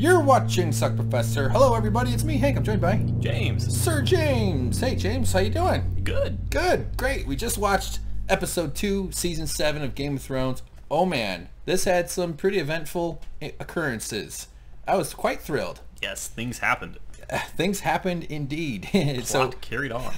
You're watching Suck Professor. Hello everybody, it's me, Hank. I'm joined by James. Sir James. Hey James, how you doing? Good. Good, great. We just watched episode 2, season 7 of Game of Thrones. Oh man, this had some pretty eventful occurrences. I was quite thrilled. Yes, things happened. Things happened indeed. Plot carried on.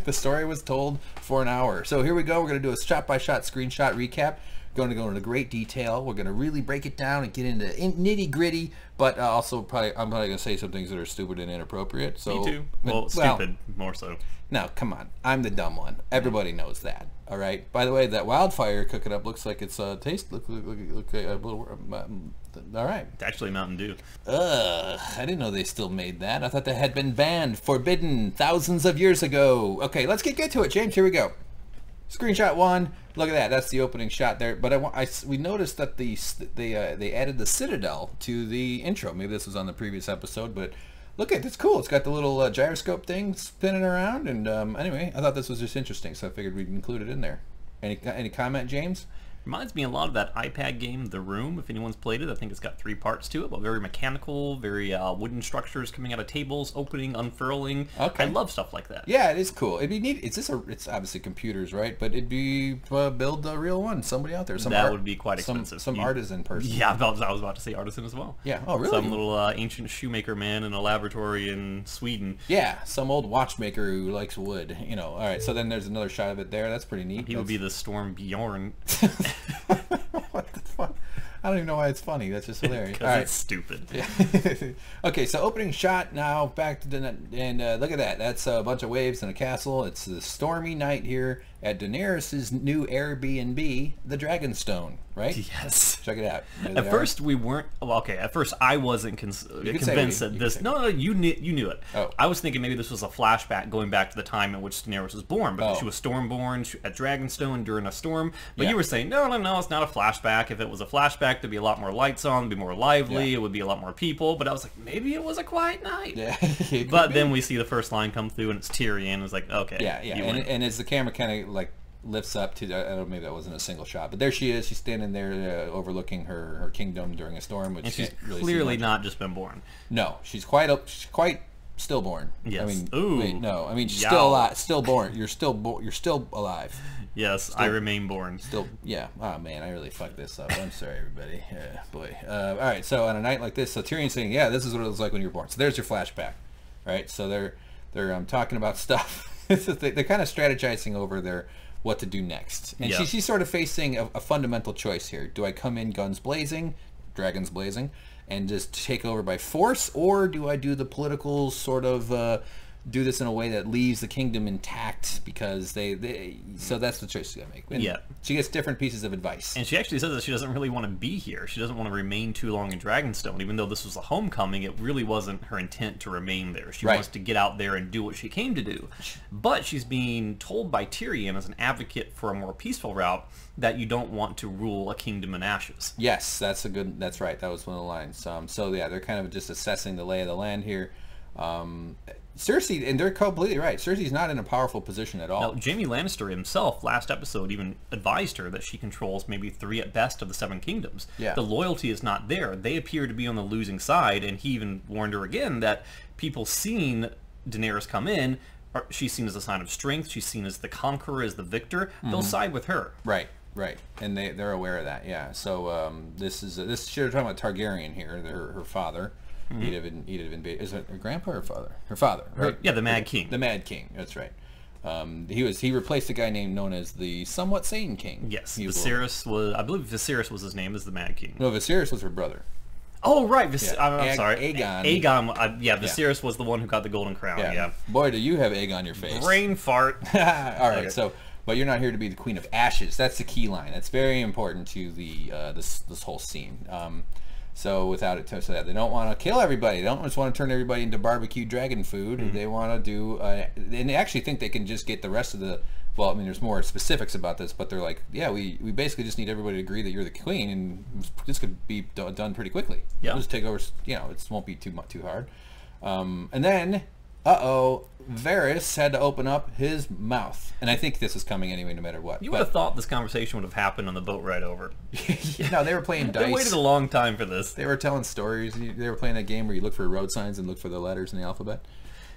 The story was told for an hour. So here we go. We're going to do a shot-by-shot screenshot recap. Going to go into great detail. We're going to really break it down and get into nitty-gritty, but also I'm probably going to say some things that are stupid and inappropriate. So, Me too. Well, stupid, more so. No, come on. I'm the dumb one. Everybody knows that. All right. By the way, that wildfire cooking up looks like it's look a little. All right. It's actually Mountain Dew. I didn't know they still made that. I thought that had been banned, forbidden, thousands of years ago. Okay, let's get to it, James. Here we go. Screenshot 1. Look at that. That's the opening shot there. But we noticed that they added the Citadel to the intro. Maybe this was on the previous episode, but look at it. It's cool. It's got the little gyroscope thing spinning around. And anyway, I thought this was just interesting, so I figured we'd include it in there. Any comment, James? Reminds me a lot of that iPad game, The Room, if anyone's played it. I think it's got 3 parts to it, but very mechanical, very wooden structures coming out of tables, opening, unfurling. Okay. I love stuff like that. Yeah, it is cool. It'd be neat. It's obviously computers, right? But it'd be build a real one. Somebody out there. That would be quite expensive. Some artisan person. Yeah, I was about to say artisan as well. Yeah. Oh, really? Some little ancient shoemaker man in a laboratory in Sweden. Yeah, some old watchmaker who likes wood. You know. All right. So then there's another shot of it there. That's pretty neat. He would be the Storm Bjorn. What the fuck? I don't even know why it's funny. That's just hilarious. Because it's stupid. Yeah. Okay, so opening shot now. Back to the and look at that. That's a bunch of waves in a castle. It's the stormy night here at Daenerys' new Airbnb, the Dragonstone. Right? Yes. Check it out. At first we weren't. Well, okay. At first I wasn't convinced that this. No, you knew it. Oh. I was thinking maybe this was a flashback going back to the time in which Daenerys was born, but she was Stormborn at Dragonstone during a storm. But you were saying no, it's not a flashback. If it was a flashback, there'd be a lot more lights on, it'd be more lively, it would be a lot more people. But I was like, maybe it was a quiet night. Yeah. But then we see the first line come through, and it's Tyrion. It's like, okay. Yeah. And as the camera kind of like lifts up to, I don't know, maybe that wasn't a single shot, but there she is. She's standing there overlooking her kingdom during a storm, which and she's really clearly not just been born. No, she's quite stillborn. Yes. I mean, ooh. wait, no. I mean, she's still alive. Still born. You're still alive. Yes, I remain born. Still, yeah. Oh man, I really fucked this up. I'm sorry, everybody. Boy. All right. So on a night like this, so Tyrion's saying, yeah, this is what it was like when you were born. So there's your flashback, right? So they're talking about stuff. They're kind of strategizing over what to do next, and she's sort of facing a fundamental choice here. Do I come in guns blazing, dragons blazing, and just take over by force, or do I do the political sort of do this in a way that leaves the kingdom intact? Because so that's the choice she's gonna make. And she gets different pieces of advice, and she actually says that she doesn't really want to be here. She doesn't want to remain too long in Dragonstone, even though this was a homecoming. It really wasn't her intent to remain there. She wants to get out there and do what she came to do. But she's being told by Tyrion, as an advocate for a more peaceful route, that you don't want to rule a kingdom in ashes. Yes, that's right. That was one of the lines. So yeah, they're kind of just assessing the lay of the land here. Cersei, and they're completely right, Cersei's not in a powerful position at all. Now, Jaime Lannister himself, last episode, even advised her that she controls maybe 3 at best of the 7 kingdoms. Yeah. The loyalty is not there. They appear to be on the losing side, and he even warned her again that people seeing Daenerys come in, she's seen as a sign of strength, she's seen as the conqueror, as the victor. They'll side with her. Right. And they're aware of that, yeah. So this she's talking about Targaryen here, her father. He'd have been is it her grandpa or her father? Her father, right? The Mad King. The Mad King, that's right. He replaced a guy known as the somewhat sane king. Yes, Viserys was, I believe Viserys was his name, as the Mad King. No, Viserys was her brother. Oh, right. I'm sorry. Aegon. Viserys was the one who got the golden crown. Yeah. Boy, do you have egg on your face. Brain fart. All right, okay. But you're not here to be the Queen of Ashes. That's the key line. That's very important to the this whole scene. So without it, so that they don't want to kill everybody. They don't just want to turn everybody into barbecue dragon food. They want to do, and they actually think they can just get the rest of the. Well, I mean, there's more specifics about this, but they're like, yeah, we basically just need everybody to agree that you're the queen, and this could be done pretty quickly. Yeah, we'll just take over. It won't be too hard. And then uh-oh, Varys had to open up his mouth. And I think this is coming anyway, no matter what. You would have thought this conversation would have happened on the boat ride over. No, they were playing dice. They waited a long time for this. They were telling stories. They were playing that game where you look for road signs and look for the letters in the alphabet.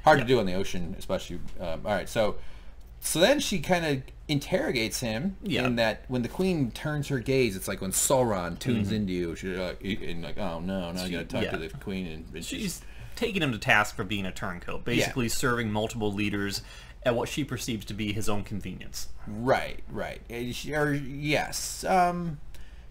Hard to do on the ocean, especially. All right, so then she kind of interrogates him in that when the queen turns her gaze, it's like when Sauron tunes into you. She's like, oh no, now you got to talk to the queen. And she's taking him to task for being a turncoat, basically serving multiple leaders at what she perceives to be his own convenience. Right. Yes.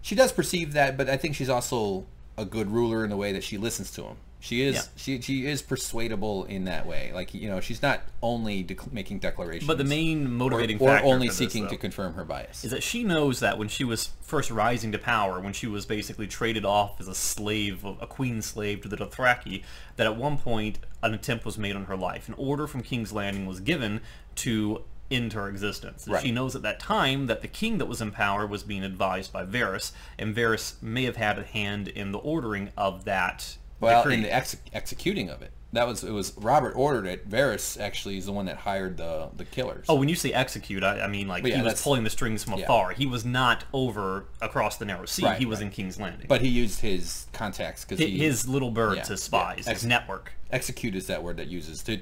She does perceive that, but I think she's also a good ruler in the way that she listens to him. She is she is persuadable in that way. Like, she's not only making declarations. But the main motivating factor or only for seeking this, to confirm her bias is that she knows that when she was first rising to power, when she was basically traded off as a slave, a queen slave to the Dothraki, that at one point an attempt was made on her life. An order from King's Landing was given to end her existence. Right. She knows at that time that the king that was in power was being advised by Varys, and Varys may have had a hand in the ordering of that. Well, in the executing of it. It was Robert ordered it. Varys actually is the one that hired the killers. Oh, when you say execute, I mean like he was pulling the strings from afar. He was not over across the narrow sea. He was in King's Landing. But he used his contacts because his little birds, his spies, his network. Execute is that word that uses to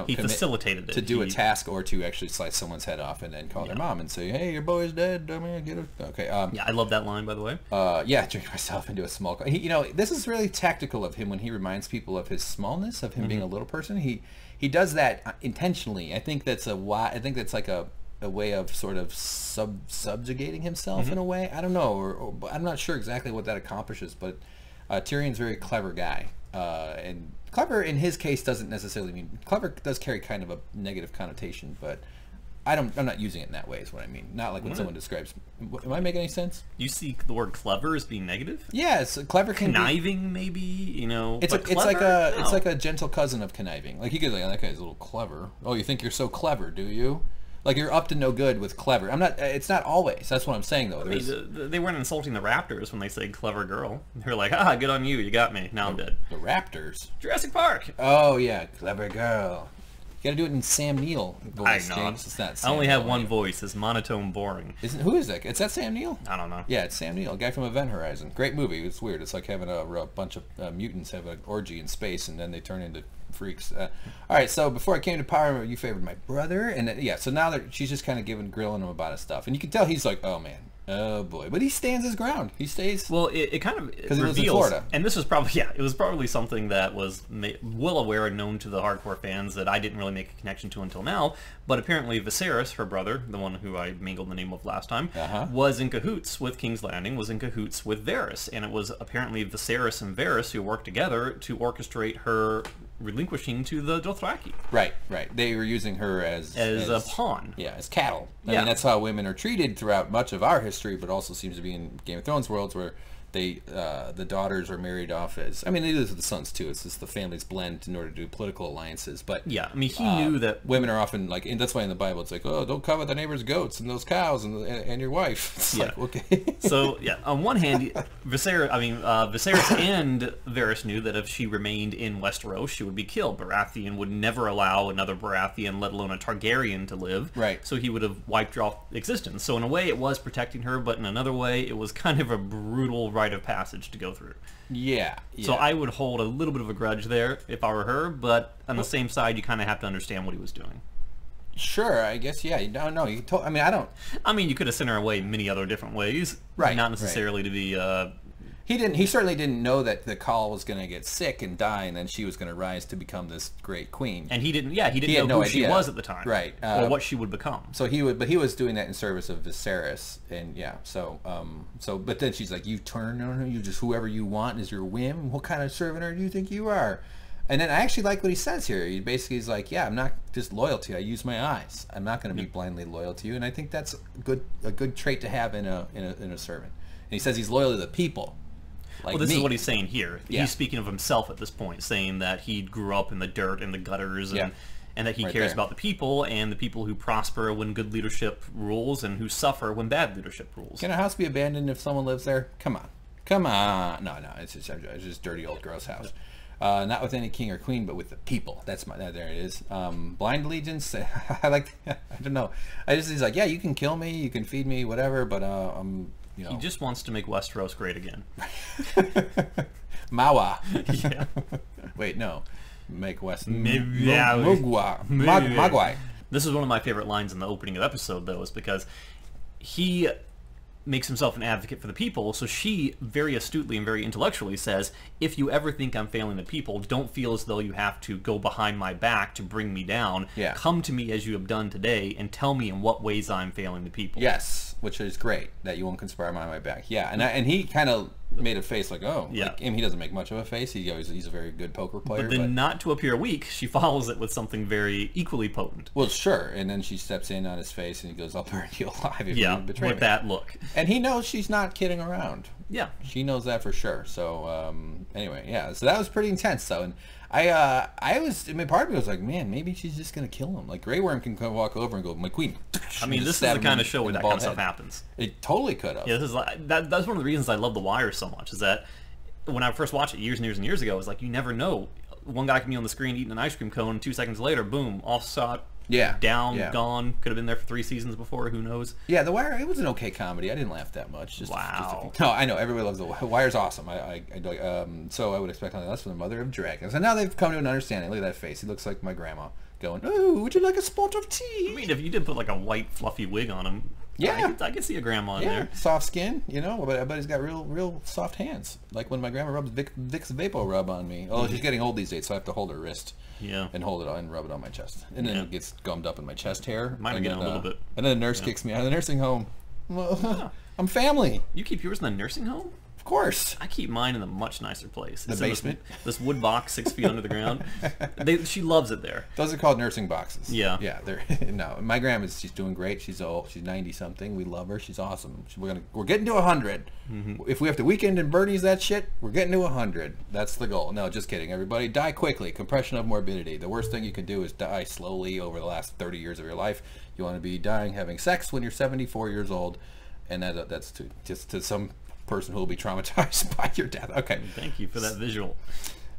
he facilitated it. To do a task or to actually slice someone's head off and then call their mom and say, "Hey, your boy's dead. I mean, get it." Okay. Yeah, I love that line, by the way. Drink myself into a small. This is really tactical of him when he reminds people of his smallness, of him being a little person. He does that intentionally. I think that's like a way of sort of subjugating himself in a way. I don't know, or I'm not sure exactly what that accomplishes, but Tyrion's a very clever guy. And clever in his case doesn't necessarily mean clever. Does carry kind of a negative connotation, but I'm not using it in that way. Is what I mean. Not like when someone describes. Am I making any sense? You see the word clever as being negative? Yeah, it's clever. Conniving, maybe. It's like a gentle cousin of conniving. Like you could that guy's a little clever. Oh, you think you're so clever, do you? Like you're up to no good with clever. I'm not. It's not always. That's what I'm saying, though. They weren't insulting the Raptors when they say "clever girl." They're like, good on you. You got me. Now I'm dead. The Raptors. Jurassic Park. Oh yeah, clever girl. You got to do it in Sam Neill voice, James. It's not Sam I only have Neill, one voice. It's monotone, boring. Who is that? Is that Sam Neill? I don't know. Yeah, it's Sam Neill, a guy from Event Horizon. Great movie. It's weird. It's like having a bunch of mutants have an orgy in space, and then they turn into freaks. All right, so before I came to power, you favored my brother, and so now that she's just kind of grilling him about his stuff, and you can tell he's like, oh man. Oh boy, but he stands his ground. He stays. Well, it kind of because he lives in Florida, and this was probably it was probably something that was well aware and known to the hardcore fans that I didn't really make a connection to until now. But apparently Viserys, her brother, the one who I mangled the name of last time, was in cahoots with King's Landing, was in cahoots with Varys, and it was apparently Viserys and Varys who worked together to orchestrate her relinquishing to the Dothraki. Right. They were using her as a pawn. Yeah, as cattle. I mean, that's how women are treated throughout much of our history, but also seems to be in Game of Thrones worlds where the daughters are married off as. I mean, they do this with the sons too. It's just the families blend in order to do political alliances. But yeah, I mean, he knew that women are often like, and that's why in the Bible it's like, oh, don't covet the neighbor's goats and those cows and your wife. It's like, okay. So yeah, on one hand, Viserys and Varys knew that if she remained in Westeros, she would be killed. Baratheon would never allow another Baratheon, let alone a Targaryen, to live. Right. So he would have wiped her off existence. So in a way, it was protecting her, but in another way, it was kind of a brutal rite of passage to go through. Yeah. So I would hold a little bit of a grudge there if I were her, but on the same side, you kind of have to understand what he was doing. Sure, I guess, yeah. No, you told. I mean, I don't. I mean, you could have sent her away many other different ways, right? Not necessarily to be. He certainly didn't know that the Khal was going to get sick and die, and then she was going to rise to become this great queen. And he didn't know who she was at the time, right? Or what she would become. So he was doing that in service of Viserys, and yeah. But then she's like, "You turn on her, you just whoever you want is your whim. What kind of servant do you think you are?" And then I actually like what he says here. He basically is like, "Yeah, I'm not just loyal to you. I use my eyes. I'm not going to be blindly loyal to you." And I think that's a good trait to have in a servant. And he says he's loyal to the people. Like this is what he's saying here. Yeah. He's speaking of himself at this point, saying that he grew up in the dirt and the gutters, and that he cares about the people and the people who prosper when good leadership rules and who suffer when bad leadership rules. Can a house be abandoned if someone lives there? Come on. Come on. No, it's just dirty old gross house. Not with any king or queen, but with the people. That's there it is. Blind allegiance. I like. I don't know. He's like, yeah, you can kill me, you can feed me, whatever, but you know. He just wants to make Westeros great again. Mawa. Yeah. Wait, no. Make West. Mogwai. This is one of my favorite lines in the opening of the episode, though, is because he makes himself an advocate for the people, so she very astutely and very intellectually says, if you ever think I'm failing the people, don't feel as though you have to go behind my back to bring me down. Yeah. Come to me as you have done today and tell me in what ways I'm failing the people. Yes, which is great, that you won't conspire behind my back. Yeah, and he kind of made a face like, oh, yeah. Like, he doesn't make much of a face. He's a very good poker player. But then not to appear weak, she follows it with something very equally potent. Well, sure, and then she steps in on his face and he goes, I'll burn you alive if you betray me. With that look. And he knows she's not kidding around. Yeah. She knows that for sure. So, anyway, yeah, so that was pretty intense, though. And I mean, part of me was like, man, maybe she's just going to kill him. Like, Grey Worm can come walk over and go, my queen. I mean, this is the kind of show where that kind of stuff happens. It totally could have. Yeah, this is that's one of the reasons I love The Wire so much, is that when I first watched it years and years and years ago, it was like, you never know. One guy can be on the screen eating an ice cream cone, 2 seconds later, boom, off shot. Yeah. Down, gone. Could have been there for 3 seasons before. Who knows? Yeah, The Wire. It was an okay comedy. I didn't laugh that much. Wow. No, I know everybody loves The Wire. Wire's awesome. So I would expect nothing less from the Mother of Dragons. And now they've come to an understanding. Look at that face. He looks like my grandma going, "Ooh, would you like a spot of tea?" I mean, if you did put like a white fluffy wig on him, yeah, I could see a grandma in there. Soft skin, you know, but he's got real soft hands. Like when my grandma rubs Vicks Vapo Rub on me. Oh, she's getting old these days, so I have to hold her wrist. Yeah. And hold it on and rub it on my chest. And then it gets gummed up in my chest hair. Mine are getting a little bit. And then the nurse kicks me out of the nursing home. I'm family. You keep yours in the nursing home? Of course. I keep mine in a much nicer place. The basement? This wood box 6 feet under the ground. She loves it there. Those are called nursing boxes. Yeah. Yeah. No, my grandma's, she's doing great. She's old. She's 90-something. We love her. She's awesome. We're getting to 100. Mm-hmm. If we have to weekend and Bernie's that shit, we're getting to 100. That's the goal. No, just kidding. Everybody, die quickly. Compression of morbidity. The worst thing you can do is die slowly over the last 30 years of your life. You want to be dying having sex when you're 74 years old, and that's to some person who will be traumatized by your death. Okay. Thank you for that visual.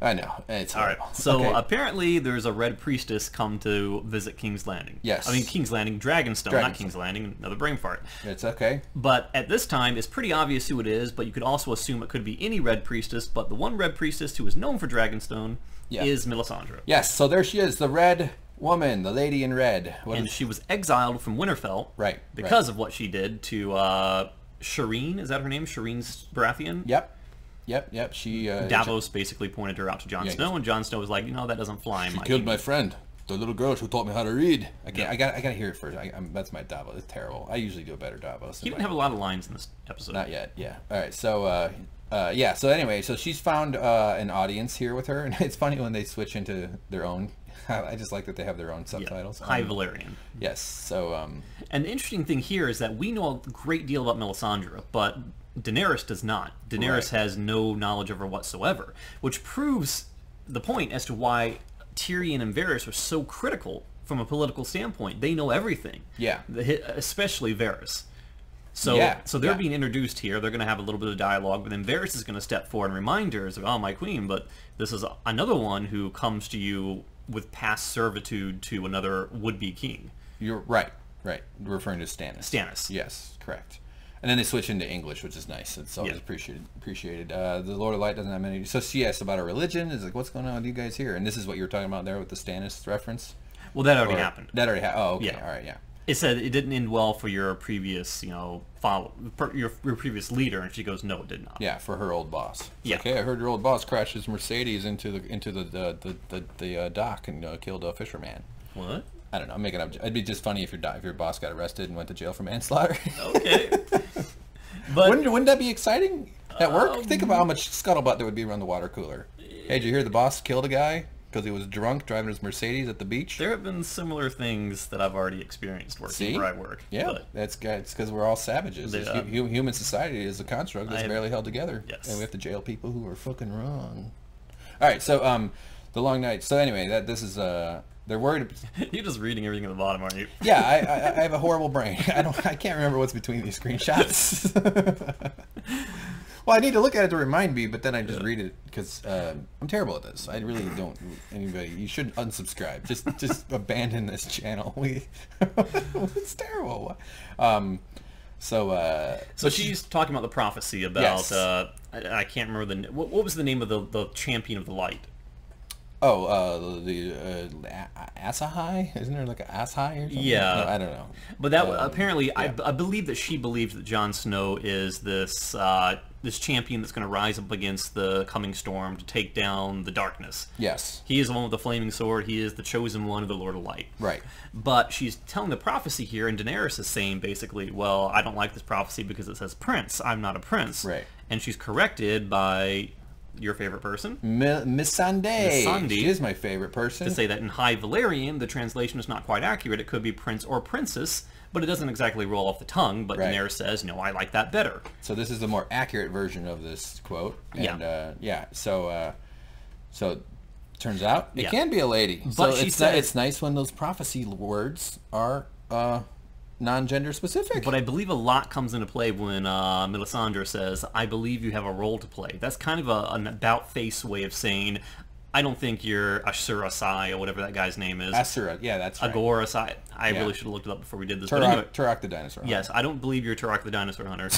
I know. It's all right. So apparently there's a Red Priestess come to visit King's Landing. Yes. I mean King's Landing, Dragonstone, not King's Landing, another brain fart. It's okay. But at this time, it's pretty obvious who it is, but you could also assume it could be any Red Priestess, but the one Red Priestess who is known for Dragonstone is Melisandre. Yes, so there she is, the Red Woman, the Lady in Red. She was exiled from Winterfell because of what she did to Shireen. Is that her name? Shireen Baratheon? Yep. She Davos basically pointed her out to Jon Snow, and Jon Snow was like, that doesn't fly in my killed my friend, the little girl who taught me how to read. I gotta hear it first. That's my Davos. It's terrible. I usually do a better Davos. He didn't have a lot of lines in this episode. Not yet. Yeah. All right. So so anyway, so she's found an audience here with her, and it's funny when they switch into their own. I just like that they have their own subtitles. High Valyrian. Yes. So. And the interesting thing here is that we know a great deal about Melisandre, but Daenerys does not. Daenerys has no knowledge of her whatsoever, which proves the point as to why Tyrion and Varys are so critical from a political standpoint. They know everything. Yeah. Especially Varys. So they're being introduced here. They're going to have a little bit of dialogue, but then Varys is going to step forward and remind her, oh, my queen, but this is another one who comes to you with past servitude to another would-be king. You're right. Referring to Stannis. Stannis. Yes, correct. And then they switch into English, which is nice. It's always appreciated. The Lord of Light doesn't have many. So she asked about her religion. Is like, what's going on with you guys here? And this is what you were talking about there with the Stannis reference. Well, that already happened. That already happened. Oh, okay. Yeah. All right. Yeah. It said it didn't end well for your previous, your previous leader, and she goes, no, it did not. Yeah, for her old boss. Yeah. Okay, I heard your old boss crashed his Mercedes into the dock and killed a fisherman. What? I don't know. I'm making up. It'd be just funny if your boss got arrested and went to jail for manslaughter. Okay. But wouldn't that be exciting at work? Think about how much scuttlebutt there would be around the water cooler. Hey, did you hear the boss killed a guy because he was drunk driving his Mercedes at the beach? There have been similar things that I've already experienced working where I work. Yeah, it's because we're all savages. Human society is a construct that's barely held together. Yes. And we have to jail people who are fucking wrong. All right, so the long night. So anyway, this is they're worried. You're just reading everything at the bottom, aren't you? Yeah, I have a horrible brain. I can't remember what's between these screenshots. Well, I need to look at it to remind me, but then I just read it because I'm terrible at this. I really don't. Anybody, you should unsubscribe. Just abandon this channel. It's terrible. So she's talking about the prophecy about. Yes. I can't remember what was the name of the champion of the light. Oh, the Asahai? Isn't there like an Asahai or something? Yeah. No, I don't know. But that apparently, yeah. I believe that she believes that Jon Snow is this champion that's going to rise up against the coming storm to take down the darkness. Yes. He is the one with the flaming sword. He is the chosen one of the Lord of Light. Right. But she's telling the prophecy here, and Daenerys is saying basically, well, I don't like this prophecy because it says prince. I'm not a prince. Right. And she's corrected by your favorite person, Missandei. She is my favorite person. To say that in High Valyrian, the translation is not quite accurate. It could be prince or princess, but it doesn't exactly roll off the tongue. But right. Daenerys says, no, I like that better. So this is the more accurate version of this quote. And, yeah. So turns out it can be a lady. But so it's nice when those prophecy words are non-gender specific. But I believe a lot comes into play when Melisandre says, I believe you have a role to play. That's kind of an about-face way of saying, I don't think you're Ashur Asai or whatever that guy's name is. Asura, yeah, that's right. Agor Asai. I really should have looked it up before we did this. Turok, but anyway, Turok the Dinosaur Hunter. Yes, I don't believe you're Turok the Dinosaur Hunter,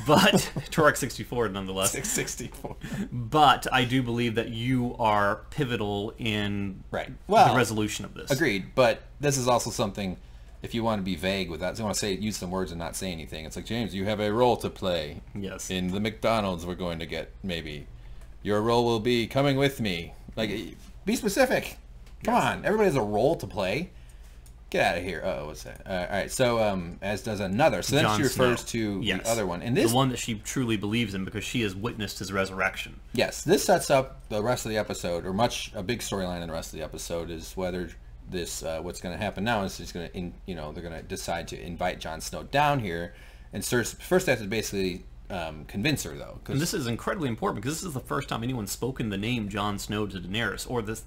but Turok 64 nonetheless. 664. But I do believe that you are pivotal in the resolution of this. Agreed, but this is also something, if you want to be vague with that, if you want to use some words and not say anything, it's like, James, you have a role to play. Yes. In the McDonald's we're going to get, maybe. Your role will be coming with me. Like, be specific. Come on. Everybody has a role to play. Get out of here. Oh, what's that? All right. So, as does another. So then she refers to the other one. And this, the one that she truly believes in because she has witnessed his resurrection. Yes. This sets up the rest of the episode, or a big storyline in the rest of the episode is whether this, what's going to happen now is she's going to, they're going to decide to invite Jon Snow down here. And first they have to basically convince her, though. And this is incredibly important because this is the first time anyone's spoken the name Jon Snow to Daenerys, or this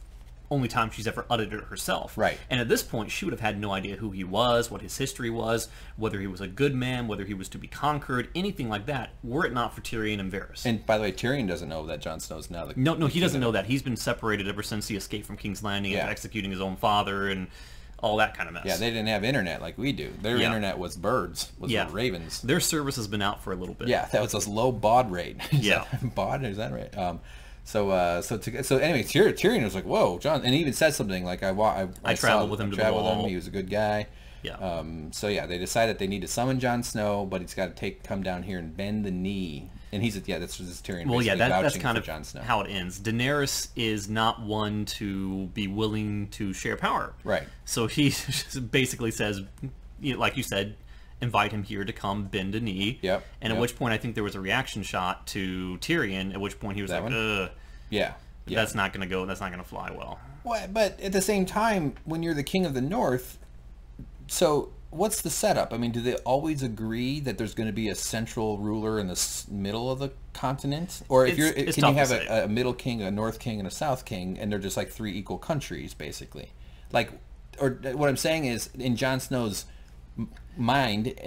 only time she's ever uttered it herself. Right. And at this point, she would have had no idea who he was, what his history was, whether he was a good man, whether he was to be conquered, anything like that, were it not for Tyrion and Varys. And by the way, Tyrion doesn't know that Jon Snow's now the No, he doesn't know that. He's been separated ever since he escaped from King's Landing after executing his own father and all that kind of mess. Yeah, they didn't have internet like we do. Their internet was birds, was ravens. Their service has been out for a little bit. Yeah, that was a low baud rate. Baud, is that right? So anyway, Tyrion was like, "Whoa, John," and he even said something like, "I traveled with him. He was a good guy." Yeah. They decide that they need to summon Jon Snow, but he's got to come down here and bend the knee. And that's what Tyrion. Well, that's kind of Jon Snow. how it ends. Daenerys is not one to be willing to share power. Right. So he basically says, like you said, invite him here to come bend a knee. Yep. And at which point I think there was a reaction shot to Tyrion, at which point he was like, ugh. Yeah. That's not going to go, that's not going to fly well. But at the same time, when you're the king of the North, so what's the setup? I mean, do they always agree that there's going to be a central ruler in the middle of the continent? Or can you have a middle king, a north king, and a south king, and they're just like three equal countries, basically? Or what I'm saying is, in Jon Snow's mind,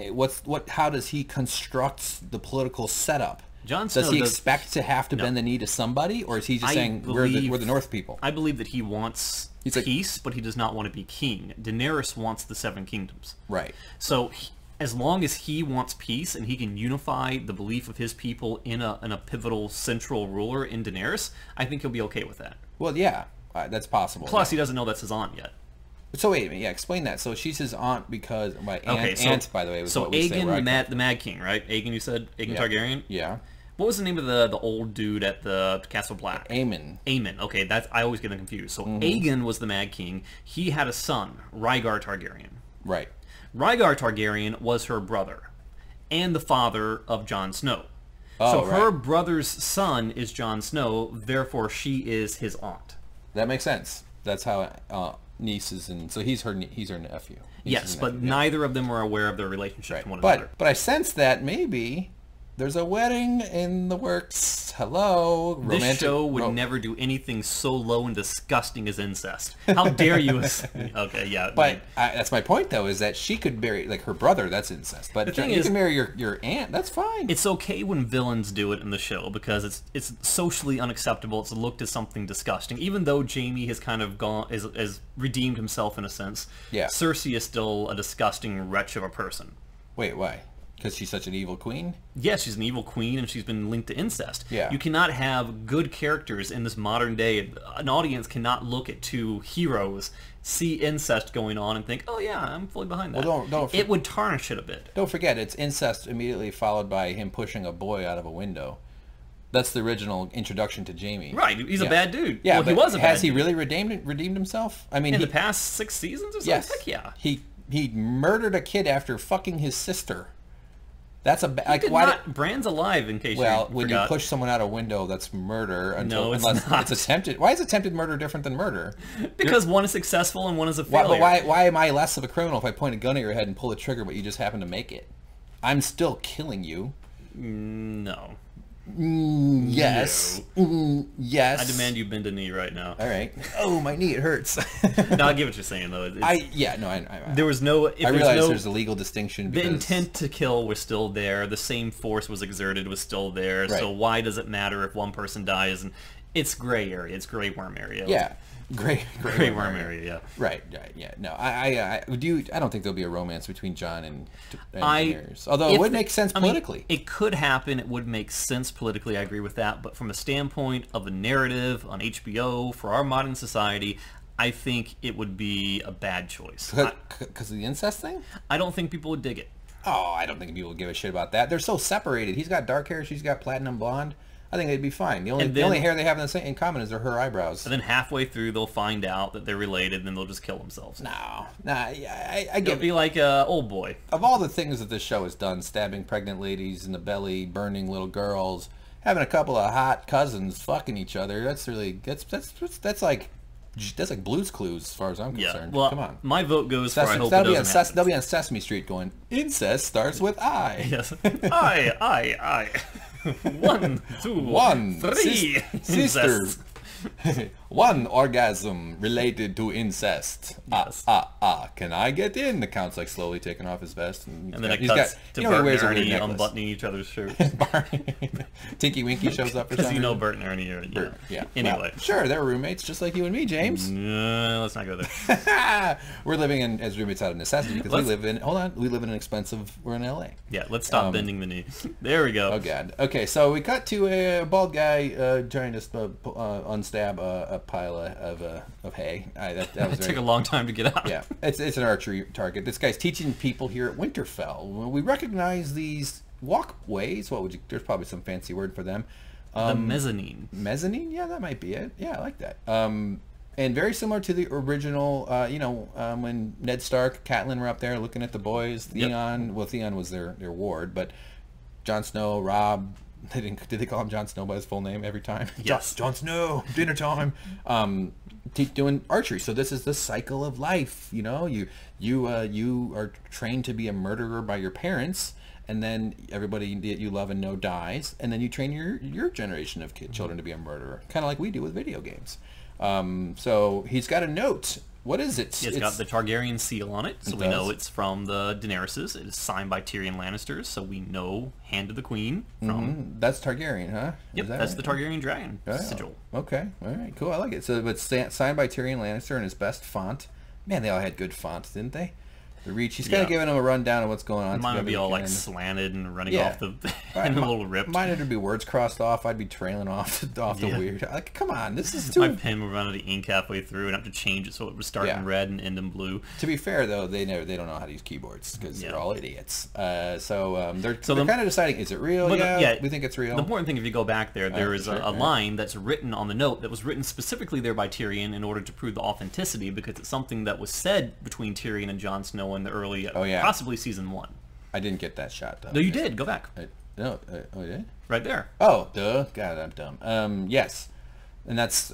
how does he construct the political setup? Does he expect to have to bend the knee to somebody, or is he just saying we're the North people? I believe that he wants peace, but he does not want to be king. Daenerys wants the Seven Kingdoms. Right. So as long as he wants peace and he can unify the belief of his people in a pivotal central ruler in Daenerys, I think he'll be okay with that. Well, yeah, that's possible. Plus, he doesn't know that's his aunt yet. So wait a minute, explain that. So she's his aunt because aunt, by the way, was what we say. Aegon, the Mad King, right? Aegon, you said Aegon Targaryen. Yeah. What was the name of the old dude at the Castle Black? Aemon. Okay, I always get them confused. So Aegon was the Mad King. He had a son, Rhaegar Targaryen. Right. Rhaegar Targaryen was her brother, and the father of Jon Snow. Oh, so her brother's son is Jon Snow. Therefore, she is his aunt. That makes sense. That's how nieces and so he's her nephew. Yes, but neither of them were aware of their relationship to one another. But I sense that maybe There's a wedding in the works. Hello. This show would never do anything so low and disgusting as incest. How dare you? Okay, yeah. But that's my point, though, is that she could marry, like, her brother. That's incest. But you can marry your aunt. That's fine. It's okay when villains do it in the show because it's socially unacceptable. It's looked as something disgusting. Even though Jaime has kind of has redeemed himself in a sense, yeah. Cersei is still a disgusting wretch of a person. Wait, why? Because she's such an evil queen? Yes, she's an evil queen, and she's been linked to incest. Yeah. You cannot have good characters in this modern day. An audience cannot look at two heroes, see incest going on, and think, oh yeah, I'm fully behind that. Well, it would tarnish it a bit. Don't forget, it's incest immediately followed by him pushing a boy out of a window. That's the original introduction to Jaime. Right, he's a bad dude. Yeah, well, he was a bad dude. Has he really redeemed himself? I mean, in the past 6 seasons or something? Yes. Heck yeah. He murdered a kid after fucking his sister. That's Bran's alive, in case you forgot. When you push someone out a window, that's murder. Unless not. It's attempted. Why is attempted murder different than murder? Because one is successful and one is a failure. Why am I less of a criminal if I point a gun at your head and pull the trigger, but you just happen to make it? I'm still killing you. No. Yes. Yes. I demand you bend a knee right now. All right. Oh, my knee, it hurts. No, I get what you're saying, though. There was no... I realize there's a legal distinction. The intent to kill was still there. The same force was exerted was still there. Right. So why does it matter if one person dies? And it's gray area. It's gray worm area. Yeah. Gray worm area, yeah. Right, yeah. No, I don't think there'll be a romance between Jon and Daenerys. Although it would make sense politically. It could happen. It would make sense politically. I agree with that. But from a standpoint of the narrative on HBO for our modern society, I think it would be a bad choice. Because of the incest thing? I don't think people would dig it. Oh, I don't think people would give a shit about that. They're so separated. He's got dark hair. She's got platinum blonde. I think they'd be fine. The only hair they have in common is her eyebrows. And then halfway through, they'll find out that they're related, and then they'll just kill themselves. I get it. It'll be like Old Boy. Of all the things that this show has done, stabbing pregnant ladies in the belly, burning little girls, having a couple of hot cousins fucking each other, that's like Blue's Clues as far as I'm concerned. Well, come on. My vote goes for I hope it doesn't happen. They'll be on Sesame Street going, incest starts with I. Yes. I. 1, 2, 3. Sisters. One orgasm related to incest. Yes. Can I get in? The Count's like slowly taking off his vest. And then it cuts to Bert and Ernie unbuttoning each other's shirts. Tinky Winky shows up for some reason. Because Bert and Ernie are, yeah. Anyway. Well, sure, they're roommates just like you and me, James. Let's not go there. We're living as roommates out of necessity because we live in an expensive, we're in LA. Yeah, let's stop bending the knee. There we go. Oh, God. Okay, so we cut to a bald guy trying to unstab a pile of hay. That was it took a long time to get out. Yeah, it's an archery target. This guy's teaching people here at Winterfell. We recognize these walkways. There's probably some fancy word for them. The mezzanine. Mezzanine? Yeah, that might be it. Yeah, I like that. And very similar to the original, when Ned Stark, Catelyn were up there looking at the boys. Theon, yep. Well, Theon was their ward, but Jon Snow, Robb, did they call him Jon Snow by his full name every time? Yes. Jon Snow, dinner time. Doing archery. So this is the cycle of life. You are trained to be a murderer by your parents, and then everybody that you love and know dies, and then you train your generation of children to be a murderer, kind of like we do with video games. So he's got a note. What is it? It's got the Targaryen seal on it, so we know it's from the Daenerys's. It is signed by Tyrion Lannister, so we know Hand of the Queen from... Mm-hmm. That's Targaryen, huh? Yep, that's right? The Targaryen dragon sigil. Okay, all right, cool, I like it. So it's signed by Tyrion Lannister in his best font. Man, they all had good fonts, didn't they? The Reach. He's kind of giving him a rundown of what's going on. Mine would be all like slanted and running off the and a little ripped. Mine would be words crossed off. I'd be trailing off the weird. Like, come on, this is too. My pen would run out of ink halfway through and have to change it so it would start in red and end in blue. To be fair though, they don't know how to use keyboards because they're all idiots. So they're kind of deciding, is it real? We think it's real. The important thing, if you go back there is a line that's written on the note that was written specifically there by Tyrion in order to prove the authenticity, because it's something that was said between Tyrion and Jon Snow in the early. Possibly season 1. I didn't get that shot though. No, you did. Go back. You did? Right there. Oh, duh. God, I'm dumb. Yes, and that's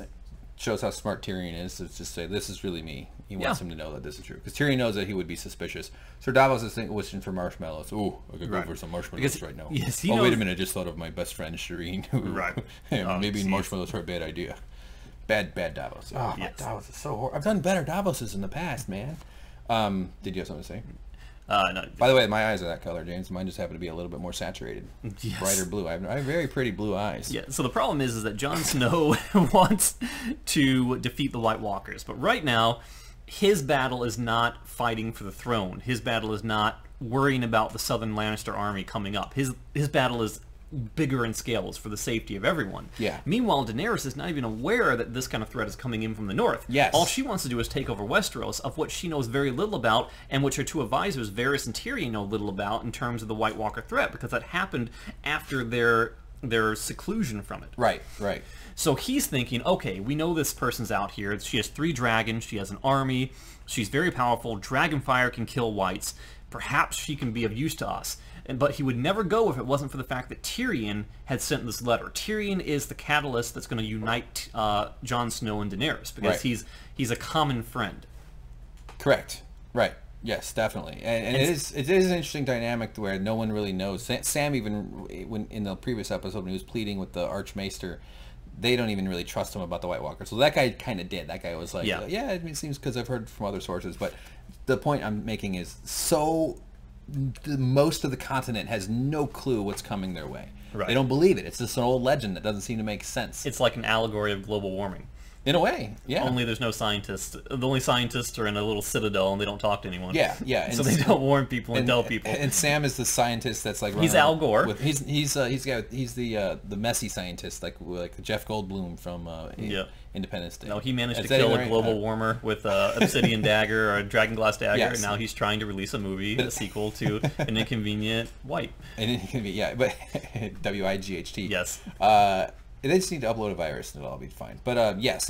shows how smart Tyrion is. To just say, this is really me. He wants him to know that this is true. Because Tyrion knows that he would be suspicious. Sir Davos is wishing for marshmallows. Ooh, I could go for some marshmallows right now. Yes, oh, wait a minute. I just thought of my best friend, Shireen. Right. Maybe marshmallows are a bad idea. Bad Davos. Oh, my Davos is so horrible. I've done better Davoses in the past, man. Did you have something to say? No. By the way, my eyes are that color, James. Mine just happen to be a little bit more saturated. Yes. Brighter blue. I have very pretty blue eyes. Yeah, so the problem is that Jon Snow wants to defeat the White Walkers. But right now, his battle is not fighting for the throne. His battle is not worrying about the Southern Lannister army coming up. His battle is bigger in scale. It's for the safety of everyone. Yeah. Meanwhile, Daenerys is not even aware that this kind of threat is coming in from the north. Yes. All she wants to do is take over Westeros, of which she knows very little about, and which her two advisors, Varys and Tyrion, know little about in terms of the White Walker threat, because that happened after their seclusion from it. Right. So he's thinking, okay, we know this person's out here. She has 3 dragons. She has an army. She's very powerful. Dragonfire can kill whites. Perhaps she can be of use to us. But he would never go if it wasn't for the fact that Tyrion had sent this letter. Tyrion is the catalyst that's going to unite Jon Snow and Daenerys, because he's a common friend. Correct. Right. Yes, definitely. And it is an interesting dynamic where no one really knows. Sam even, when in the previous episode when he was pleading with the Archmaester, they don't even really trust him about the White Walker. So that guy kind of did. That guy was like, yeah, it seems, because I've heard from other sources. But the point I'm making is, most of the continent has no clue what's coming their way. Right. They don't believe it. It's just an old legend that doesn't seem to make sense. It's like an allegory of global warming. In a way, yeah. Only there's no scientists. The only scientists are in a little citadel and they don't talk to anyone. Yeah. So they don't warn people and tell people. And Sam is the scientist that's like. He's Al Gore. He's the messy scientist, like Jeff Goldblum from Independence Day. No, he managed to kill a global warmer with a obsidian dagger or a dragonglass dagger, and now he's trying to release a movie, a sequel to An Inconvenient Wight. But WIGHT. Yes. They just need to upload a virus and it'll all be fine. But it's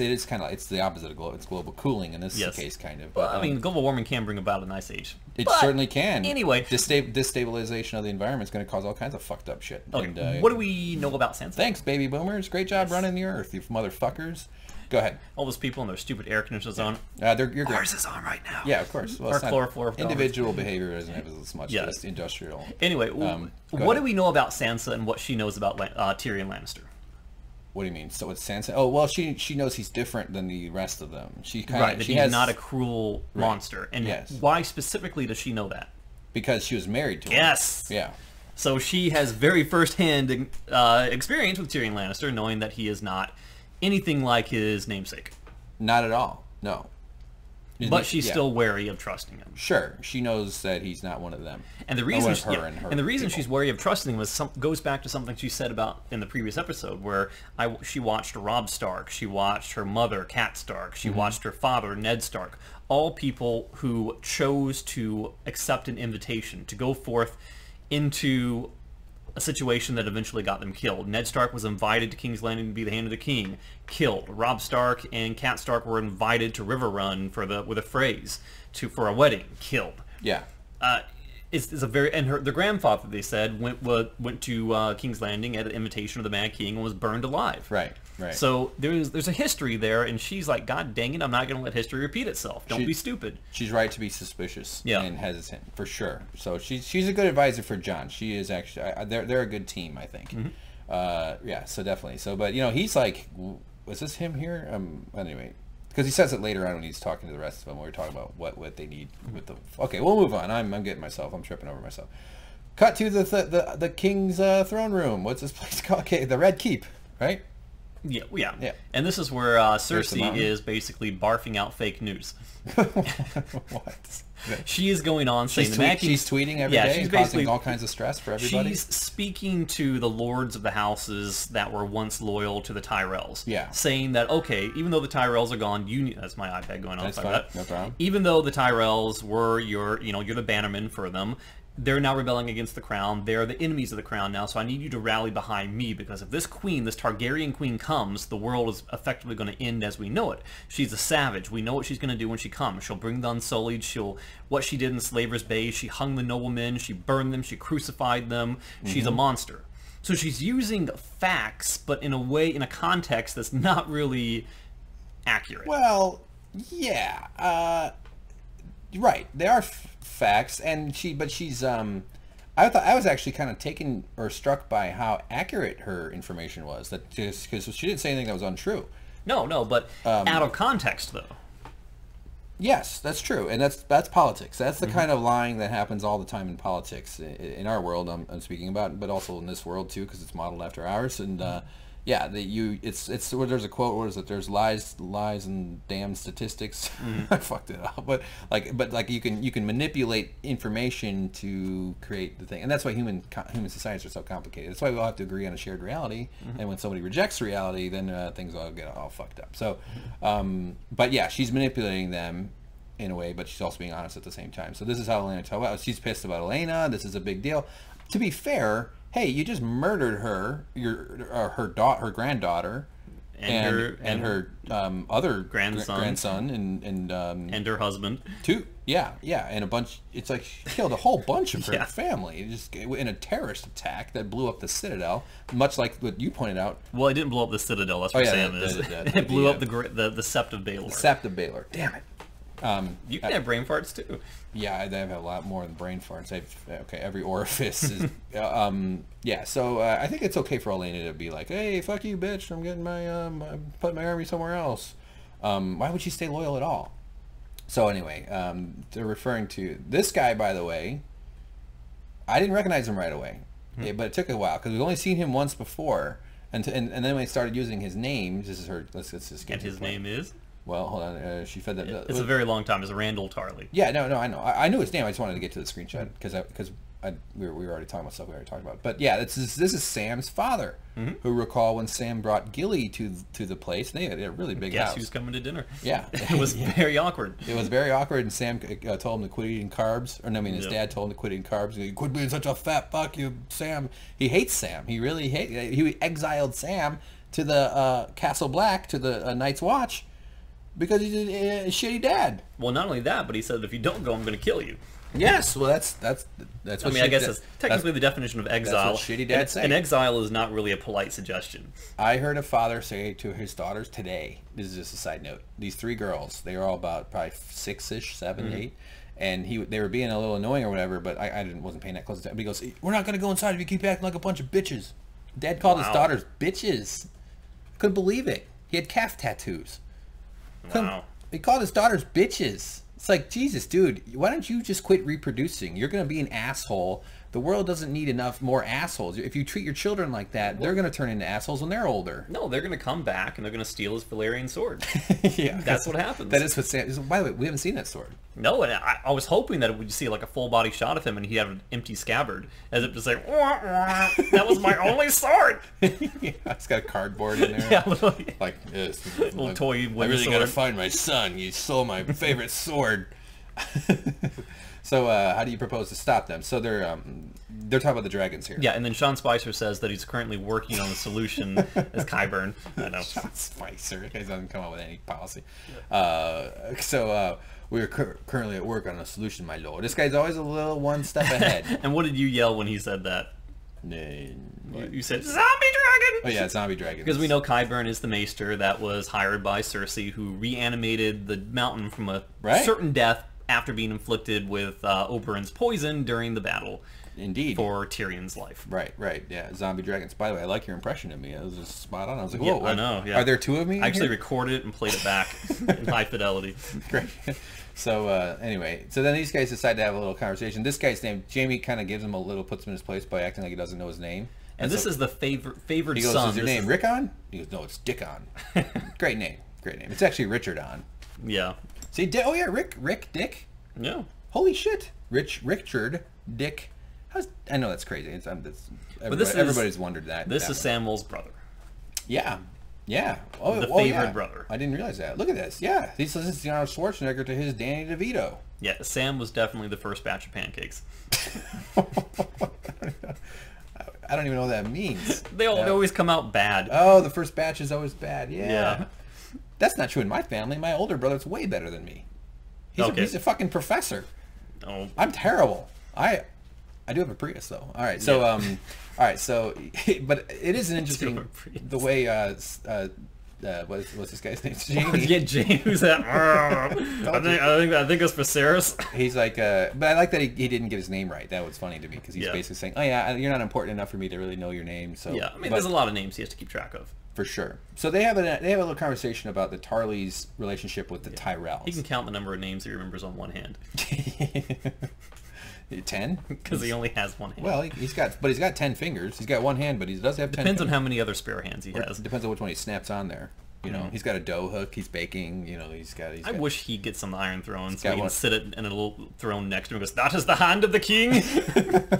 the opposite of global cooling in this case, kind of. But, global warming can bring about an ice age. It certainly can. Anyway, destabilization of the environment is going to cause all kinds of fucked up shit. Okay. And, what do we know about Sansa? Thanks, baby boomers. Great job running the earth, you motherfuckers. Go ahead. All those people and their stupid air conditioners on. Ours is on right now. Yeah, of course. Well, our chloroform. Individual behavior doesn't have as much as industrial. Anyway, what do we know about Sansa and what she knows about Tyrion Lannister? What do you mean? So it's Sansa? Oh, well, she knows he's different than the rest of them. She's not a cruel monster. And why specifically does she know that? Because she was married to him. Yes. Yeah. So she has very first-hand experience with Tyrion Lannister, knowing that he is not anything like his namesake. Not at all. No. But she's still wary of trusting him. Sure, she knows that he's not one of them. And the reason she's wary of trusting him goes back to something she said about in the previous episode, where she watched Robb Stark, she watched her mother, Cat Stark, she watched her father, Ned Stark, all people who chose to accept an invitation to go forth into a situation that eventually got them killed. Ned Stark was invited to King's Landing to be the Hand of the King, killed. Robb Stark and Cat Stark were invited to River Run with a phrase for a wedding, killed. Yeah. It's a very their grandfather, they said, went to King's Landing at an invitation of the Mad King and was burned alive. Right. So there's a history there, and she's like, God dang it, I'm not going to let history repeat itself. Don't be stupid. She's right to be suspicious and hesitant, for sure. So she's a good advisor for Jon. She is actually, they're a good team, I think. Mm-hmm. So definitely. So, but, he's like, was this him here? Anyway. Because he says it later on when he's talking to the rest of them, when we're talking about what they need with the... Okay, we'll move on. I'm getting myself. I'm tripping over myself. Cut to the king's throne room. What's this place called? Okay, the Red Keep, right? Yeah. And this is where Cersei is basically barfing out fake news. What? She is going on saying she's tweeting every day and causing all kinds of stress for everybody. She's speaking to the lords of the houses that were once loyal to the Tyrells. Yeah. Saying that, okay, even though the Tyrells are gone, that's my iPad going on. That's fine. No problem. Even though the Tyrells were you're the bannerman for them, they're now rebelling against the crown. They're the enemies of the crown now, so I need you to rally behind me, because if this Targaryen queen comes, the world is effectively going to end as we know it. She's a savage. We know what she's going to do when she comes. She'll bring the Unsullied. What she did in Slaver's Bay, she hung the noblemen, she burned them, she crucified them. Mm-hmm. She's a monster. So she's using facts, but in a context that's not really accurate. Well, yeah, right. They are facts, and she's I thought I was actually kind of taken or struck by how accurate her information was. That just because she didn't say anything that was untrue. No, but out of context though. Yes, that's true, and that's politics. That's the kind of lying that happens all the time in politics in our world. I'm speaking about, but also in this world too, because it's modeled after ours. And yeah, it's where there's a quote. What is it? There's lies, and damn statistics. I fucked it up, but you can manipulate information to create the thing, and that's why human societies are so complicated. That's why we all have to agree on a shared reality, and when somebody rejects reality, then things all get all fucked up. So, but yeah, she's manipulating them in a way, but she's also being honest at the same time. So this is how Elena talks about. She's pissed about Elena. This is a big deal. To be fair, hey, you just murdered her, her granddaughter, and her other grandson, and her husband. And a bunch. It's like she killed a whole bunch of her family just in a terrorist attack that blew up the Citadel, much like what you pointed out. Well, it didn't blow up the Citadel. That's where Sam is. It blew up the Sept of Baelor. The Sept of Baelor. Damn it. You can have brain farts too. Yeah, I have a lot more than brain farts. Every orifice is. Yeah, so I think it's okay for Elena to be like, "Hey, fuck you, bitch! I'm getting my putting my army somewhere else." Why would she stay loyal at all? So anyway, they're referring to this guy. By the way, I didn't recognize him right away, but it took a while because we've only seen him once before, and then when they started using his name, this is her. Let's just get. And his name is. Well, hold on. She said that it's a very long time. It's Randall Tarley. Yeah, no, I know. I knew his name. I just wanted to get to the screenshot because we were already talking about stuff we already talked about. But yeah, this is Sam's father, who recall when Sam brought Gilly to the place. They had a really big house. Guess who's coming to dinner? Yeah, it was very awkward. It was very awkward, and Sam told him to quit eating carbs. Or no, I mean his dad told him to quit eating carbs. He quit being such a fat fuck, you Sam. He hates Sam. He really he exiled Sam to the Castle Black, to the Night's Watch. Because he's a shitty dad. Well, not only that, but he said, if you don't go, I'm going to kill you. Yes, well, that's what I mean, I guess that's technically the definition of exile. That's what shitty dads say. And exile is not really a polite suggestion. I heard a father say to his daughters today, this is just a side note, these 3 girls, they were all about probably 6-ish, 7, 8, and they were being a little annoying or whatever, but I wasn't paying that close attention. But he goes, we're not going to go inside if you keep acting like a bunch of bitches. Dad called his daughters bitches. Couldn't believe it. He had calf tattoos. Wow. He called his daughters bitches. It's like, Jesus, dude, why don't you just quit reproducing? You're going to be an asshole. The world doesn't need more assholes. If you treat your children like that, they're going to turn into assholes when they're older. No, they're going to come back and they're going to steal his Valyrian sword. Yeah. That's what happens. That is what Sam... By the way, we haven't seen that sword. No, and I was hoping that we'd see like a full body shot of him and he had an empty scabbard, as if to say, wah, wah, that was my only sword. Yeah, it's got a cardboard in there. Yeah, literally. Like this. Little toy I really got to find my son. You stole my favorite sword. So how do you propose to stop them? So they're talking about the dragons here. Yeah, and then Sean Spicer says that he's currently working on a solution as Qyburn. I know. Sean Spicer. He doesn't come up with any policy. We are currently at work on a solution, my lord. This guy's always a little one step ahead. And what did you yell when he said that? You said, zombie dragon! Oh yeah, zombie dragon. Because we know Qyburn is the maester that was hired by Cersei, who reanimated the mountain from a certain death after being inflicted with Oberyn's poison during the battle. Indeed. For Tyrion's life. Right, yeah. Zombie dragons. By the way, I like your impression of me. It was just spot on. I was like, whoa. Yeah, I know, yeah. Are there 2 of me? I actually recorded it and played it back in high fidelity. Great. So, anyway. So then these guys decide to have a little conversation. This guy's name, Jamie kind of gives him puts him in his place by acting like he doesn't know his name. And this is the favored he goes, son. Is your name Rickon? He goes, no, it's Dickon. Great name. It's actually Richardon. Yeah. See, Rick, Dick? Yeah. Holy shit. Richard, Dick. I know that's crazy. Everybody's wondered that. This is Samwell's brother. Yeah. Oh, the favorite brother. I didn't realize that. Look at this. Yeah. This is Arnold Schwarzenegger to his Danny DeVito. Yeah, Sam was definitely the first batch of pancakes. I don't even know what that means. They always come out bad. Oh, the first batch is always bad. Yeah. That's not true in my family. My older brother's way better than me. He's a fucking professor. Oh. I'm terrible. I do have a Prius though. All right, so but it is an interesting the way what's this guy's name? Jamie. Yeah, Jamie. Who's that? I think it's Viserys. He's like, but I like that he didn't get his name right. That was funny to me because he's basically saying, oh yeah, you're not important enough for me to really know your name. So yeah, I mean, there's a lot of names he has to keep track of. For sure. So they have a little conversation about the Tarley's relationship with the Tyrells. He can count the number of names he remembers on one hand. 10? Because he only has one hand. Well, he's got 10 fingers. He's got one hand, but he does have 10 Depends fingers. on how many other spare hands he has. It depends on which one he snaps on there. You know, he's got a dough hook. He's baking. You know, I wish he'd get some Iron Throne so he can sit in a little throne next to him and goes, that is the hand of the king.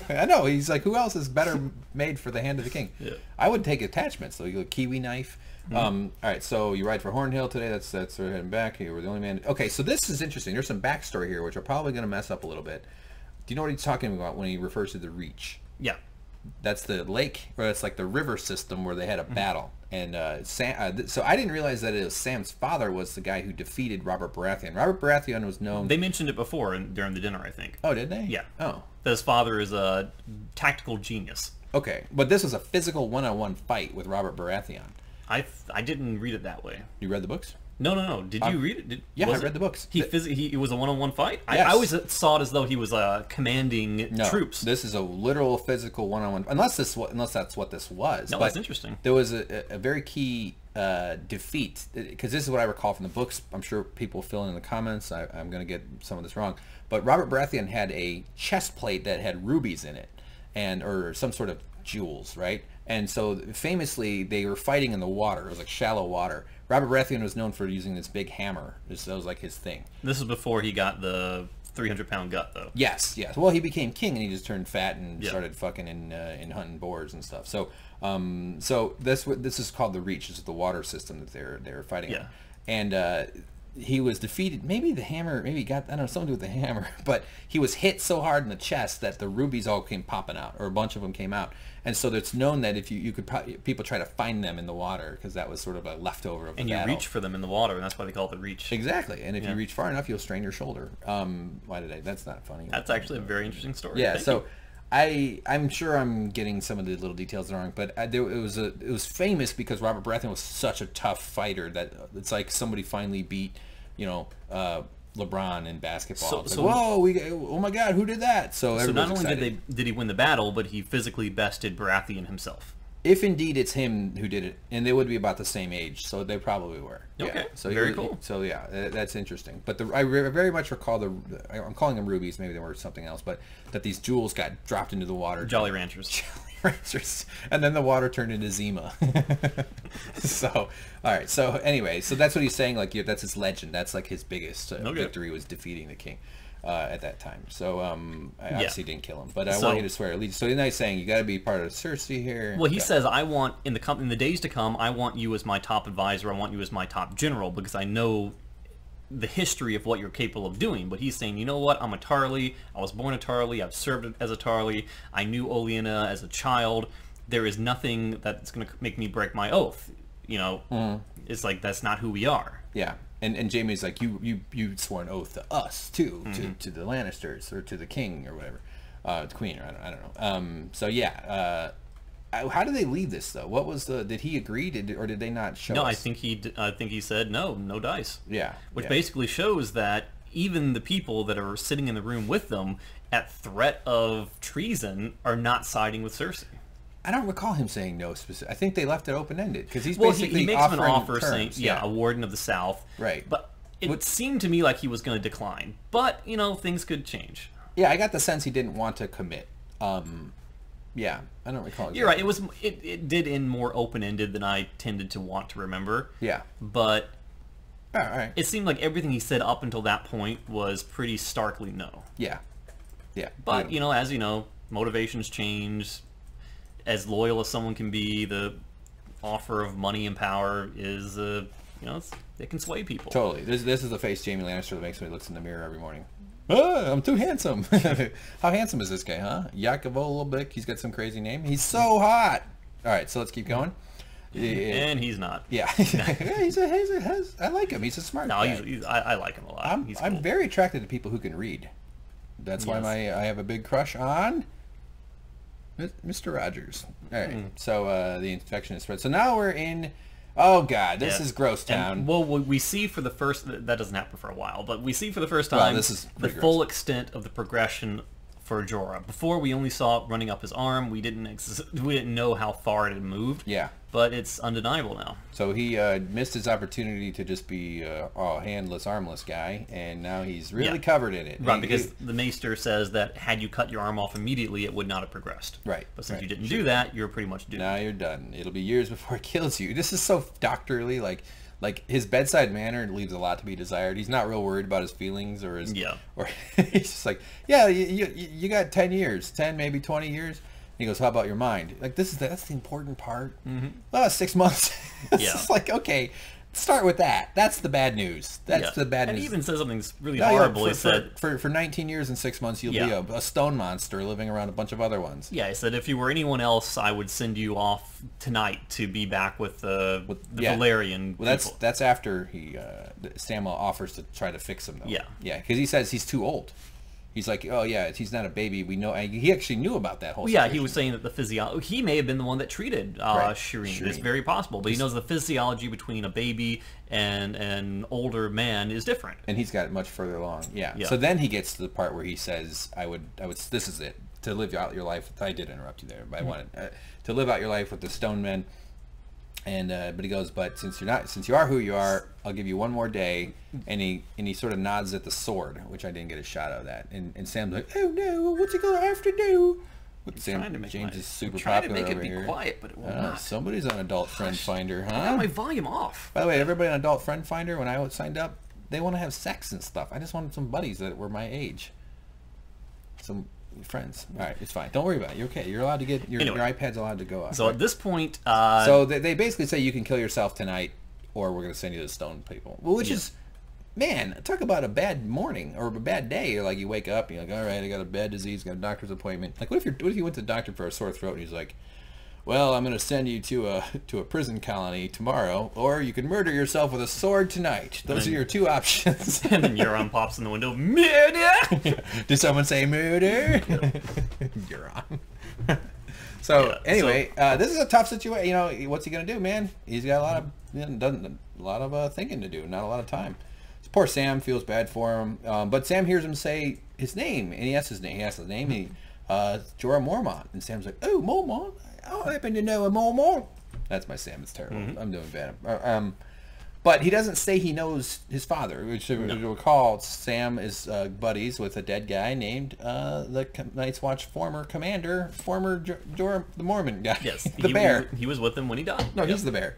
I know. He's like, who else is better made for the hand of the king? Yeah. I would take attachments. So you go kiwi knife. All right, so you ride for Hornhill today. That's we're heading back. You were the only man. Okay, so this is interesting. There's some backstory here, which are probably going to mess up a little bit. Do you know what he's talking about when he refers to the Reach? Yeah. That's the lake, or it's like the river system where they had a battle. And so I didn't realize that Sam's father was the guy who defeated Robert Baratheon. Robert Baratheon was known... They mentioned it before during the dinner, I think. Oh, did they? Yeah. Oh. That his father is a tactical genius. Okay, but this was a physical one-on-one fight with Robert Baratheon. I didn't read it that way. You read the books? No. Did you read it? Yeah, I read the books. It was a one-on-one fight? Yes. I always saw it as though he was commanding troops. This is a literal physical one-on-one. Unless that's what this was. No, that's interesting. There was a very key defeat, because this is what I recall from the books. I'm sure people fill in the comments. I'm going to get some of this wrong. But Robert Baratheon had a chest plate that had rubies in it, or some sort of jewels, right? And so famously, they were fighting in the water. It was like shallow water. Robert Baratheon was known for using this big hammer. That was like his thing. This is before he got the 300-pound gut, though. Yes. Well, he became king, and he just turned fat and started fucking in hunting boars and stuff. So, this is called the Reach. This is the water system that they're fighting. Yeah. And he was defeated. Maybe the hammer. Maybe he got, I don't know, something to do with the hammer. But he was hit so hard in the chest that the rubies all came popping out, or a bunch of them came out. And so it's known that if you could people try to find them in the water, because that was sort of a leftover of the battle. And you reach for them in the water, and that's why they call it the Reach. Exactly. And if you reach far enough, you'll strain your shoulder. That's not funny. That's actually a very interesting story. Yeah. I'm sure I'm getting some of the little details wrong, but it was famous because Robert Baratheon was such a tough fighter that it's like somebody finally beat, LeBron in basketball. Oh my God, who did that? So not only did he win the battle, but he physically bested Baratheon himself. If indeed it's him who did it, and they would be about the same age, so they probably were. Okay, yeah. So very cool. So yeah, that's interesting. But I very much recall I'm calling them rubies, maybe they were something else, but that these jewels got dropped into the water. Jolly Ranchers. And then the water turned into Zima. So, all right. So anyway, so that's what he's saying. Like, that's his legend. That's like his biggest victory, was defeating the king at that time. So I obviously didn't kill him, but I want you to swear allegiance. So he's saying you got to be part of Cersei here. Well, he says, I want in the days to come, I want you as my top advisor. I want you as my top general, because I know the history of what you're capable of doing. But he's saying, you know what, I'm a Tarly. I was born a Tarly. I've served as a Tarly. I knew Olenna as a child. There is nothing that's going to make me break my oath. It's like, that's not who we are. Yeah. And Jaime's like, you swore an oath to us too, to the Lannisters, or to the king, or whatever, the queen, or I don't know. So yeah, how did they leave this though? What was did he agree, or did they not show? No, us? I think he said no dice. Yeah, which basically shows that even the people that are sitting in the room with them, at threat of treason, are not siding with Cersei. I don't recall him saying no specific. I think they left it open-ended, because he's basically he makes him an offer terms. saying, a warden of the South. Right. But it seemed to me like he was going to decline. But, things could change. Yeah, I got the sense he didn't want to commit. Yeah, I don't recall. Exactly. You're right. It did end more open-ended than I tended to want to remember. Yeah. But all right. It seemed like everything he said up until that point was pretty starkly no. Yeah. Yeah. But, as you know, motivations change. As loyal as someone can be, the offer of money and power is, it can sway people. Totally. This is the face Jaime Lannister that makes me look in the mirror every morning. Oh, I'm too handsome. How handsome is this guy, huh? Yakovolic. He's got some crazy name. He's so hot. All right, so let's keep going. And he's not. Yeah. I like him. He's a smart guy. I like him a lot. I'm very attracted to people who can read. That's why I have a big crush on Mr. Rogers. All right. So the infection is spread. So now we're in Oh God, this is gross town. And, well, we see for the first, that doesn't happen for a while, but we see for the first time well, this is the full extent of the progression for Jorah. Before, we only saw it running up his arm. We didn't know how far it had moved. Yeah. But it's undeniable now. So he missed his opportunity to just be a handless, armless guy, and now he's really covered in it. Right, because the Maester says that had you cut your arm off immediately, it would not have progressed. Right. But since you didn't do that, you're pretty much doomed. Now you're done. It'll be years before it kills you. This is so doctorly, like his bedside manner leaves a lot to be desired. He's not real worried about his feelings or his or he's just like, yeah, you got 10 years, 10 maybe 20 years. And he goes, how about your mind? Like that's the important part. 6 months. It's just like, okay, start with that. That's the bad news. That's the bad news. And he even says something really horrible. He said, for 19 years and 6 months, you'll be a stone monster living around a bunch of other ones. Yeah, he said, if you were anyone else, I would send you off tonight to be back with the Valerian people. Well, that's after Samwell offers to try to fix him, though. Yeah, because he says he's too old. He's like, oh yeah, he's not a baby. We know. He actually knew about that whole. Yeah, he was saying that the physiology. He may have been the one that treated Shireen. It's very possible, but he knows the physiology between a baby and an older man is different. And he's got it much further along. Yeah. So then he gets to the part where he says, "I would. This is it. To live out your life." I did interrupt you there, but I wanted to live out your life with the stone men. And but he goes, but since you are who you are, I'll give you one more day. And he sort of nods at the sword, which I didn't get a shot of that. And Sam's like, oh no, what's he gonna have to do? James is super popular over here. Trying to make it be quiet, but it will not. Somebody's on Adult Friend Finder, huh? I got my volume off. By the way, everybody on Adult Friend Finder, when I signed up, they want to have sex and stuff. I just wanted some buddies that were my age. Some friends. All right, it's fine. Don't worry about it. You're okay. You're allowed to get your iPad's allowed to go off. So at this point, so they basically say you can kill yourself tonight, or we're going to send you to the stone people. Well, which is, man, talk about a bad morning or a bad day. You're like, you wake up, you're like, all right, I got a bad disease, got a doctor's appointment. Like, what if you went to the doctor for a sore throat and he's like, well, I'm going to send you to a prison colony tomorrow, or you can murder yourself with a sword tonight. Those are your two options. And then Euron pops in the window, murder! Did someone say murder? Euron. So anyway, this is a tough situation. You know, what's he going to do, man? He's got a lot of thinking to do, not a lot of time. So poor Sam feels bad for him, but Sam hears him say his name, and he asks his name. He asks his name, and Jorah Mormont, and Sam's like, oh, Mormont. I happen to know a Mormont. That's my Sam. It's terrible. I'm doing bad. But he doesn't say he knows his father, which if you recall, Sam is buddies with a dead guy named the Night's Watch former commander, Jorah the Mormon guy. Yes, the bear. He was with him when he died. No, he's the bear.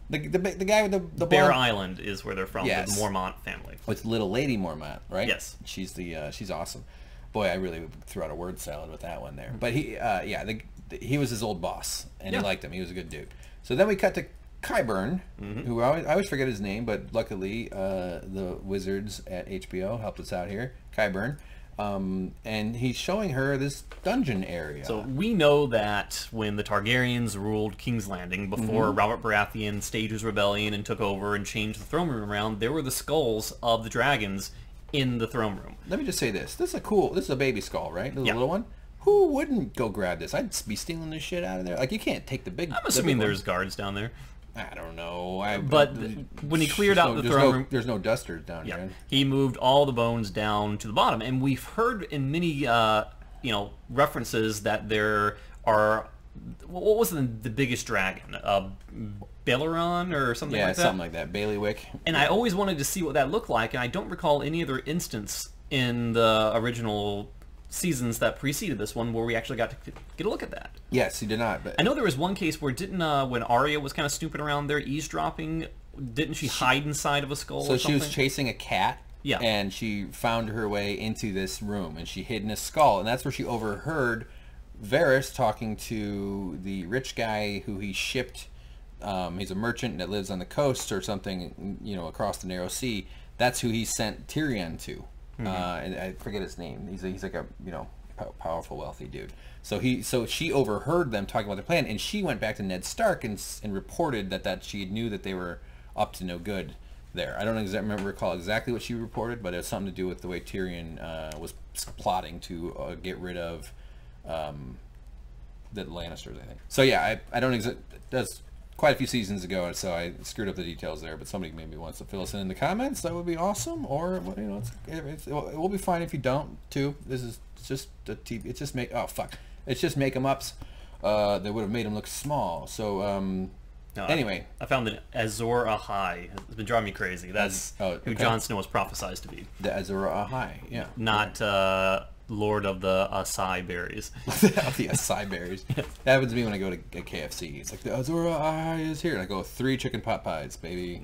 The guy with the Bear blonde... Island is where they're from. Yes. The Mormont family. With little Lady Mormont, right? Yes. She's she's awesome. Boy, I really threw out a word salad with that one there. But he was his old boss, and he liked him. He was a good dude. So then we cut to Qyburn, who I always forget his name, but luckily the wizards at HBO helped us out here. Qyburn. And he's showing her this dungeon area. So we know that when the Targaryens ruled King's Landing, before Robert Baratheon staged his rebellion and took over and changed the throne room around, there were the skulls of the dragons in the throne room. Let me just say this. This is a baby skull, right? The little one? Who wouldn't go grab this? I'd be stealing this shit out of there. Like, you can't take the big... I'm assuming there's guards down there. I don't know. But when he cleared out the throne room... There's no dusters down here. He moved all the bones down to the bottom. And we've heard in many, references that there are... What was the biggest dragon? Baleron or something like that? Yeah, something like that. Bailiwick. And I always wanted to see what that looked like, and I don't recall any other instance in the original seasons that preceded this one where we actually got to get a look at that. Yes, he did not. But I know there was one case where when Arya was kind of snooping around there, eavesdropping, didn't she hide inside of a skull or something? So she was chasing a cat, yeah, and she found her way into this room, and she hid in a skull, and that's where she overheard Varys talking to the rich guy who he shipped. He's a merchant that lives on the coast or something, across the Narrow Sea. That's who he sent Tyrion to. And I forget his name. He's like a powerful, wealthy dude. So she overheard them talking about their plan, and she went back to Ned Stark and reported that she knew that they were up to no good there. I don't recall exactly what she reported, but it was something to do with the way Tyrion was plotting to get rid of the Lannisters, I think. So yeah, I don't quite a few seasons ago, so I screwed up the details there. But somebody maybe wants to fill us in the comments. That would be awesome. Or you know, it will be fine if you don't too. This is just a TV. It's just make. Oh fuck! It's just make 'em ups. They would have made him look small. So No, anyway, I found that Azor Ahai has been driving me crazy. That's who Jon Snow was prophesized to be. The Azor Ahai, yeah. Not Lord of the Acai Berries. Of the acai berries. That happens to me when I go to a KFC. It's like the Azor Ahai is here. And I go 3 chicken pot pies, baby.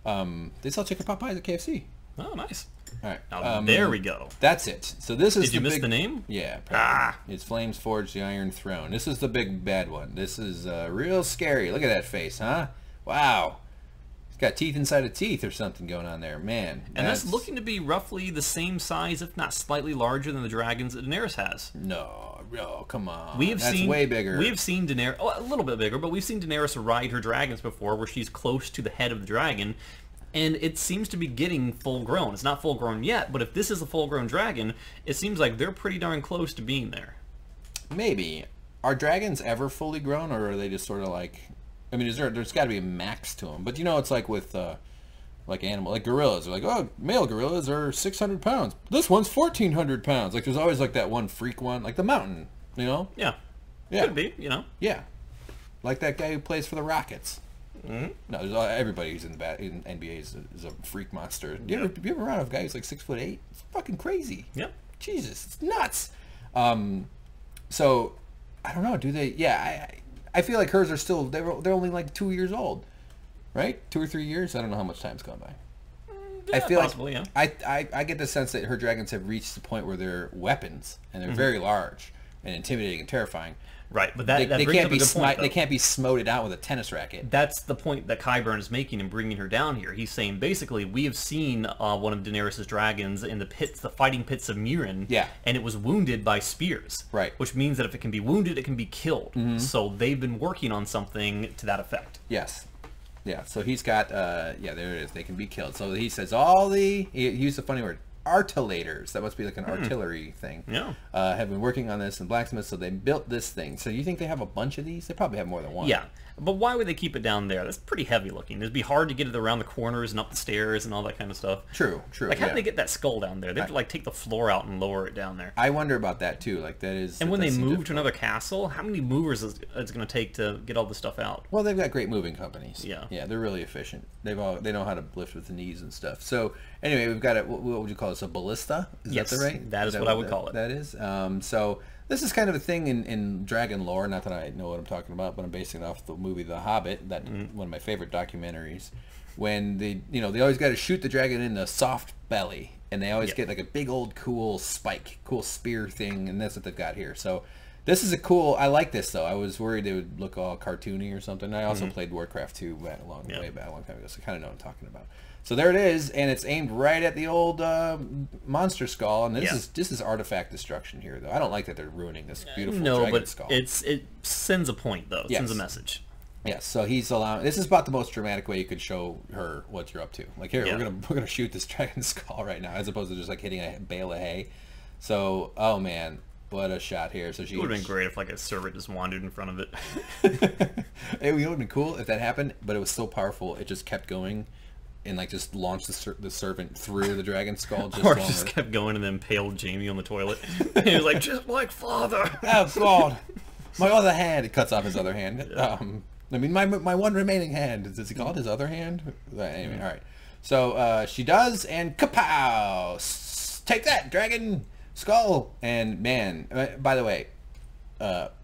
They sell chicken pot pies at KFC. Oh, nice. All right. Now, there we go. That's it. So this is Did you miss the name? Yeah. Probably. It's Flames Forge, the Iron Throne. This is the big bad one. This is real scary. Look at that face, huh? Wow. He's got teeth inside of teeth or something going on there. Man. And that's looking to be roughly the same size, if not slightly larger than the dragons that Daenerys has. No, come on. That's way bigger. We have seen Daenerys, a little bit bigger, but we've seen Daenerys ride her dragons before where she's close to the head of the dragon. And it seems to be getting full grown. It's not full grown yet, but if this is a full grown dragon, it seems like they're pretty darn close to being there. Maybe. Are dragons ever fully grown, or are they just sort of like... I mean, there's got to be a max to them. But you know, it's like with like gorillas. They're like, oh, male gorillas are 600 pounds. This one's 1,400 pounds. Like there's always like that one freak one, like the mountain, you know? Yeah. Could be, you know? Yeah. Like that guy who plays for the Rockets. Mm-hmm. No, everybody who's in NBA is a freak monster. You ever around a guy who's like 6'8"? It's fucking crazy. Yeah. Jesus, it's nuts. So I don't know. Do they? Yeah, I feel like hers are still. They're only like 2 years old, right? 2 or 3 years. I don't know how much time's gone by. Yeah, I feel possibly, like yeah. I get the sense that her dragons have reached the point where they're weapons and they're very large and intimidating and terrifying. Right, but that they brings can't up be a good point, they can't be smoted out with a tennis racket. That's the point that Qyburn is making in bringing her down here. He's saying basically we have seen one of Daenerys' dragons in the pits, the fighting pits of Meereen, Yeah. and it was wounded by spears. Right. Which means that if it can be wounded, it can be killed. So they've been working on something to that effect. Yes. Yeah, so he's got, there it is, they can be killed. So he says he used a funny word, artillators, that must be like an artillery thing, Yeah. Have been working on this in blacksmith, so they built this thing. So you think they have a bunch of these? They probably have more than one. Yeah, but why would they keep it down there? That's pretty heavy looking. It'd be hard to get it around the corners and up the stairs and all that kind of stuff. True. Like, how do they get that skull down there? They have to, like, take the floor out and lower it down there. I wonder about that, too. Like, that is... And when they move to another castle, how many movers is it going to take to get all this stuff out? Well, they've got great moving companies. Yeah. Yeah, they're really efficient. They know how to lift with the knees and stuff. So, anyway, we've got what would you call this, a ballista? Is Yes, that the right? that is what I would call it. That is. So, this is kind of a thing in dragon lore. Not that I know what I'm talking about, but I'm basing it off the movie The Hobbit, one of my favorite documentaries. When they always got to shoot the dragon in the soft belly, and they always get like a big old cool spear thing, and that's what they've got here. So this is I like this though. I was worried they would look all cartoony or something. I also played Warcraft 2 way back a long time ago, so I kind of know what I'm talking about. So there it is, and it's aimed right at the old monster skull. And this is artifact destruction here, though. I don't like that they're ruining this beautiful dragon skull. It sends a point though. It sends a message. Yes, so he's allowing. This is about the most dramatic way you could show her what you're up to. Like here, we're gonna shoot this dragon skull right now, as opposed to just like hitting a bale of hay. So, oh man, what a shot here! So she would have been great if like a servant just wandered in front of it. It would have been cool if that happened, but it was so powerful it just kept going. And like just launched the servant through the dragon skull, just kept going and then impaled Jaime on the toilet. He was like, just like father. Oh God, my other hand. It cuts off his other hand. I mean, my one remaining hand. Does he call it his other hand? Anyway, all right. So she does, and kapow! Take that, dragon skull. And man, by the way,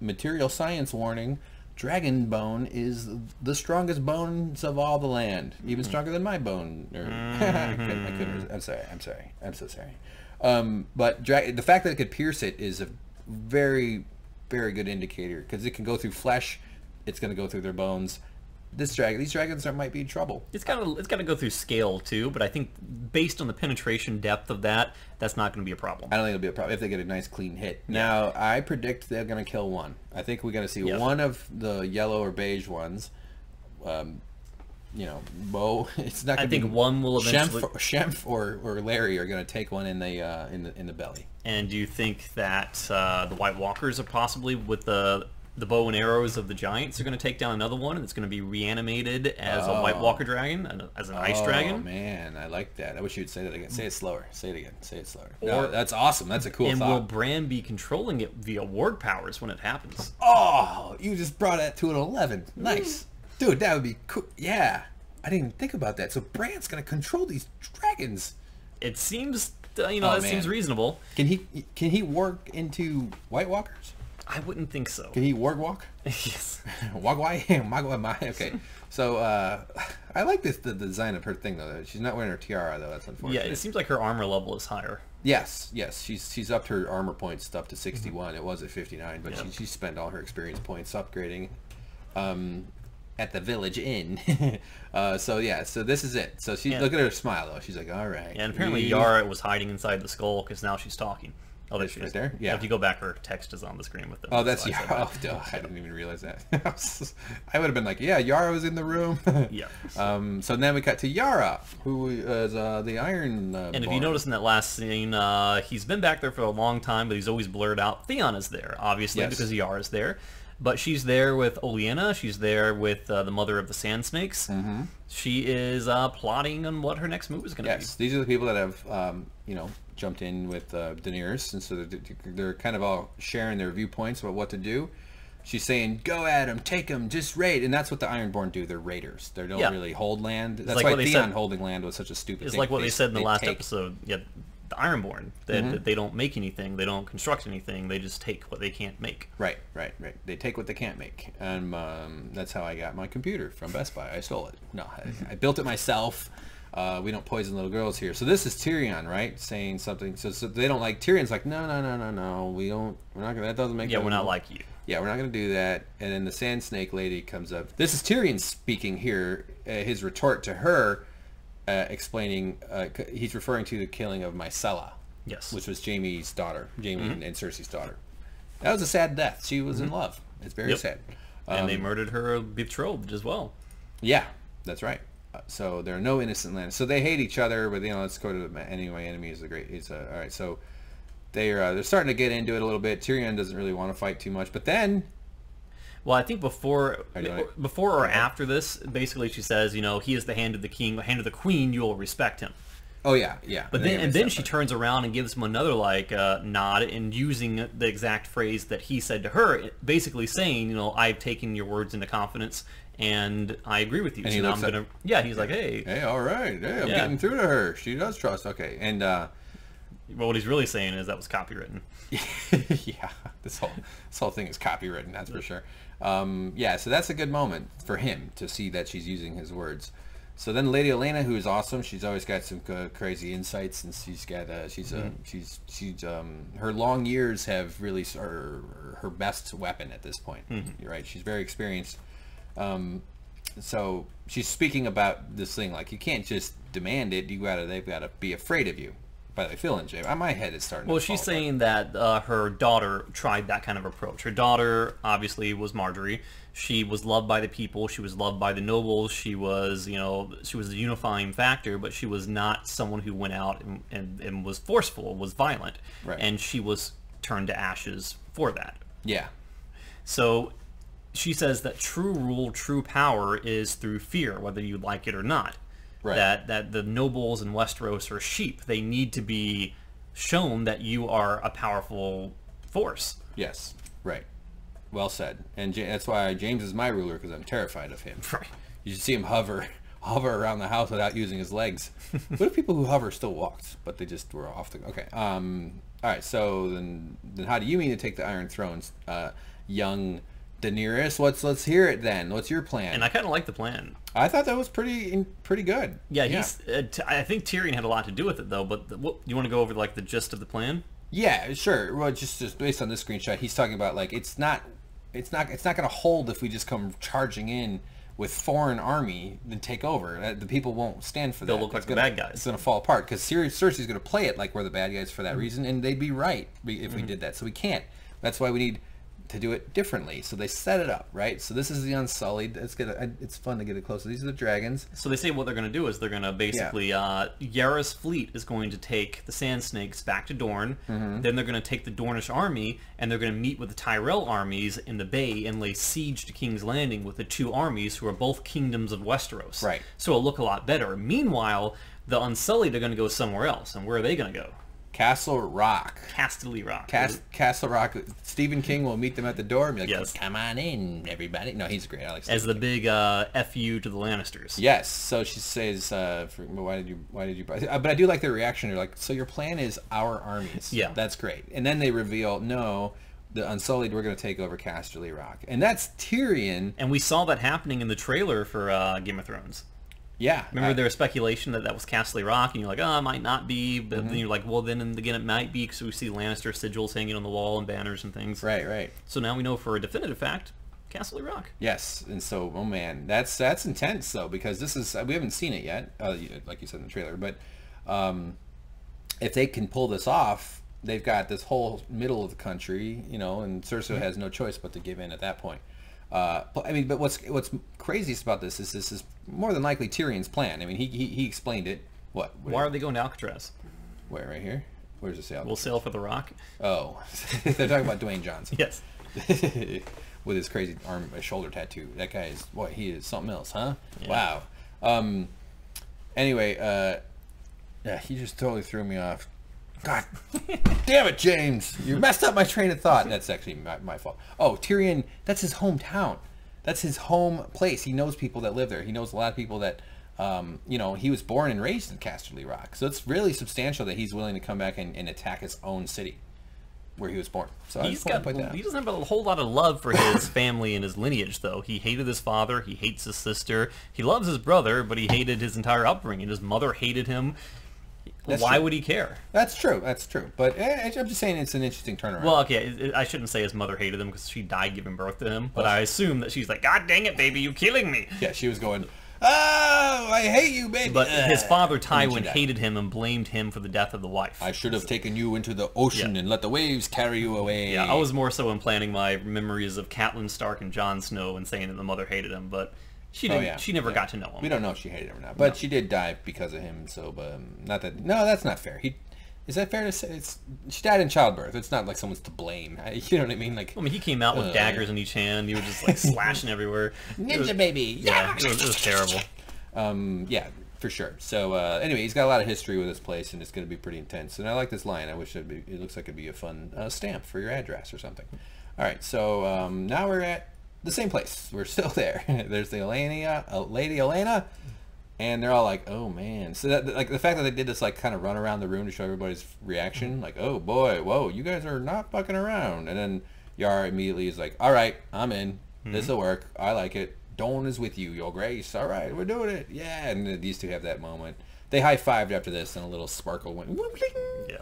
material science warning. Dragon bone is the strongest bones of all the land, even stronger than my bone. I'm so sorry. But the fact that it could pierce it is a very, very good indicator, because it can go through flesh. It's going to go these dragons might be in trouble. It's got to go through scale too, but I think based on the penetration depth of that's not going to be a problem. I don't think it'll be a problem if they get a nice clean hit. Now, I predict they're going to kill one. I think we're going to see one of the yellow or beige ones. Bo. It's not. I think one will eventually. Shemp or Larry are going to take one in the belly. And do you think that the White Walkers are possibly with the the bow and arrows of the giants are going to take down another one, and it's going to be reanimated as a White Walker dragon, as an ice dragon. Oh man, I like that. I wish you'd say that again. Say it slower. Say it again. Say it slower. No, that's awesome. That's a cool and thought. will Bran be controlling it via ward powers when it happens? Oh, you just brought that to an 11. Nice. Dude, that would be cool. Yeah. I didn't even think about that. So Bran's going to control these dragons. It seems, that seems reasonable. Can he work into White Walkers? I wouldn't think so. Can he walk? Yes. Okay. So I like the design of her thing though. She's not wearing her tiara though. That's unfortunate. Yeah, it seems like her armor level is higher. Yes. She's upped her armor points up to 61. It was at 59, but she spent all her experience points upgrading at the Village Inn. So this is it. So look at her smile though. She's like, all right. Yeah, and apparently Yara was hiding inside the skull because now she's talking. Oh, there she is. Right there? Yeah. If you go back, her text is on the screen with them. Oh, that's Yara. Oh, duh, I didn't even realize that. I would have been like, yeah, Yara was in the room. Yeah. So then we cut to Yara, who is the Iron And if you notice in that last scene, he's been back there for a long time, but he's always blurred out. Theon is there, obviously, because Yara's there. But she's there with Olenna. She's there with the mother of the Sand Snakes. Mm-hmm. She is plotting on what her next move is going to be. Yes, these are the people that have, jumped in with Daenerys, and so they're kind of all sharing their viewpoints about what to do. She's saying, "Go at them, take them, just raid," and that's what the Ironborn do. They're raiders. They don't really hold land. That's why Theon holding land was such a stupid thing. It's like what they said in the last episode. Yeah, the Ironborn. That they don't make anything. They don't construct anything. They just take what they can't make. Right. They take what they can't make, and that's how I got my computer from Best Buy. I stole it. No, I built it myself. We don't poison little girls here. So this is Tyrion, right? Saying something. So they don't like Tyrion's like, no. We don't. We're not gonna. That doesn't make. Yeah, we're not like you. Yeah, we're not gonna do that. And then the Sand Snake lady comes up. This is Tyrion speaking here. His retort to her, explaining. He's referring to the killing of Myrcella. Yes. Which was Jaime's daughter, Jaime and Cersei's daughter. That was a sad death. She was in love. It's very sad. And they murdered her betrothed as well. Yeah, that's right. So there are no innocent lands. So they hate each other, but let's go to the enemy is a great. All right. So they're starting to get into it a little bit. Tyrion doesn't really want to fight too much, but then. Well, I think before or after this, basically she says, he is the hand of the king, the hand of the queen. You will respect him. Oh yeah. But then she turns around and gives him another nod, and using the exact phrase that he said to her, basically saying, I've taken your words into confidence. And I agree with you. And he's like, hey, all right, hey, I'm getting through to her. She does trust. Okay, and well, what he's really saying is that was copywritten. Yeah, this whole thing is copywritten. That's for sure. So that's a good moment for him to see that she's using his words. So then Lady Olenna, who is awesome, she's always got some crazy insights, and she's got her long years have really her best weapon at this point. You're right. She's very experienced. So she's speaking about this thing like you can't just demand it. They've got to be afraid of you. By the way, Phil and Jay, my head is starting. Well, she's saying that her daughter tried that kind of approach. Her daughter obviously was Marjorie. She was loved by the people. She was loved by the nobles. She was, she was a unifying factor, but she was not someone who went out and was forceful, was violent, right. And she was turned to ashes for that. Yeah. So she says that true rule, true power is through fear, whether you like it or not. Right. That the nobles in Westeros are sheep. They need to be shown that you are a powerful force. Yes. Right. Well said. And that's why James is my ruler, because I'm terrified of him. Right. You should see him hover around the house without using his legs. What if people who hover still walked, but they just were off the... Okay. All right. So then how do you mean to take the Iron Thrones, young Daenerys? Let's hear it then. What's your plan? And I kind of like the plan. I thought that was pretty good. Yeah, I think Tyrion had a lot to do with it, though. But you want to go over the gist of the plan? Yeah, sure. Well, just based on this screenshot, he's talking about it's not going to hold if we just come charging in with foreign army and take over. The people won't stand for that. They'll look like the bad guys. It's going to fall apart because Cersei's going to play it like we're the bad guys for that reason, and they'd be right if we did that. So we can't. That's why we need to do it differently. So they set it up, right? So this is the Unsullied. It's fun to get it closer. These are the dragons. So they say what they're going to do is they're going to basically, Yara's fleet is going to take the Sand Snakes back to Dorne. Then they're going to take the Dornish army, and they're going to meet with the Tyrell armies in the bay and lay siege to King's Landing with the two armies who are both kingdoms of Westeros. Right. So it'll look a lot better. Meanwhile, the Unsullied are going to go somewhere else. And where are they going to go? Castle Rock. Casterly Rock. Castle Rock. Stephen King will meet them at the door and be like, Yes. come on in, everybody. No, he's great. I like As Stephen the big FU to the Lannisters. Yes. So she says, why did you but I do like their reaction. They're like, so your plan is our armies. Yeah. That's great. And then they reveal, no, the Unsullied, we're going to take over Casterly Rock. And that's Tyrion. And we saw that happening in the trailer for Game of Thrones. Yeah. Remember there was speculation that was Casterly Rock, and you're like, oh, it might not be. But then you're like, well, then again, it might be, because we see Lannister sigils hanging on the wall and banners and things. Right. So now we know for a definitive fact, Casterly Rock. Yes, and so, oh man, that's intense though, because this is, we haven't seen it yet, like you said in the trailer, but if they can pull this off, they've got this whole middle of the country, and Cersei has no choice but to give in at that point. But what's craziest about this is more than likely Tyrion's plan. I mean, he explained it. Why are they going to Alcatraz? Where, right here? Where's the sail? We'll sail for the Rock. Oh, they're talking about Dwayne Johnson. Yes. With his crazy shoulder tattoo. That guy is, he is something else, huh? Yeah. Wow. Anyway, yeah, he just totally threw me off. God damn it, James. You messed up my train of thought. That's actually my fault. Oh, Tyrion, that's his hometown. That's his home place. He knows people that live there. He knows a lot of people that, he was born and raised in Casterly Rock. So it's really substantial that he's willing to come back and attack his own city where he was born. So he doesn't have a whole lot of love for his family and his lineage, though. He hated his father. He hates his sister. He loves his brother, but he hated his entire upbringing. His mother hated him. Why would he care? That's true. But I'm just saying it's an interesting turnaround. Well, okay, I shouldn't say his mother hated him because she died giving birth to him, but I assume that she's like, God dang it, baby, you killing me. Yeah, she was going, oh, I hate you, baby. But his father, Tywin, hated him and blamed him for the death of the wife. I should have taken you into the ocean and let the waves carry you away. Yeah, I was more so implanting my memories of Catelyn Stark and Jon Snow and saying that the mother hated him, but she didn't. She never got to know him. We don't know if she hated him or not, but she did die because of him. So, not that. No, that's not fair. Is that fair to say? She died in childbirth. It's not like someone's to blame. You know what I mean? Like, he came out with daggers in each hand. He was just like slashing everywhere. Ninja baby. Yeah, it was terrible. Yeah, for sure. So anyway, he's got a lot of history with this place, and it's going to be pretty intense. And I like this line. I wish it looks like it'd be a fun stamp for your address or something. All right, so now we're at the same place. We're still there. There's the Lady Olenna, and they're all like, "Oh man!" So that, like, the fact that they did this, like, kind of run around the room to show everybody's reaction, like, "Oh boy, whoa, you guys are not fucking around." And then Yara immediately is like, "All right, I'm in. This will work. I like it. Dawn is with you, Your Grace. All right, we're doing it. Yeah." And these two have that moment. They high-fived after this, and a little sparkle went. Yeah.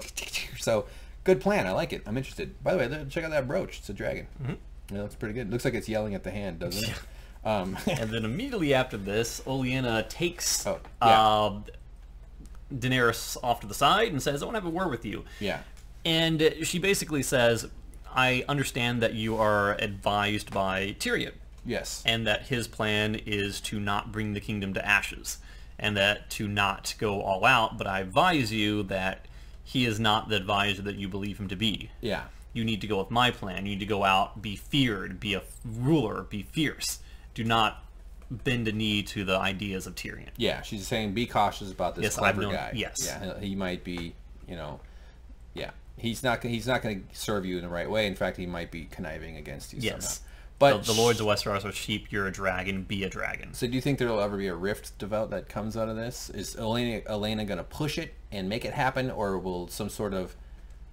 So good plan. I like it. I'm interested. By the way, check out that brooch. It's a dragon. Mm-hmm. Yeah, that's pretty good. Looks like it's yelling at the hand, doesn't it? And then immediately after this, Olenna takes Daenerys off to the side and says, "I want to have a word with you." Yeah. And she basically says, "I understand that you are advised by Tyrion." Yes. And that his plan is to not bring the kingdom to ashes, and that to not go all out, but I advise you that he is not the advisor that you believe him to be. Yeah. You need to go with my plan. You need to go out, be feared, be a ruler, be fierce. Do not bend a knee to the ideas of Tyrion. Yeah, she's saying be cautious about this clever guy. Yes. Yeah, he might be, yeah. He's not going to serve you in the right way. In fact, he might be conniving against you somehow. But the Lords of Westeros are sheep. You're a dragon. Be a dragon. So do you think there will ever be a rift develop that comes out of this? Is Olenna going to push it and make it happen, or will some sort of...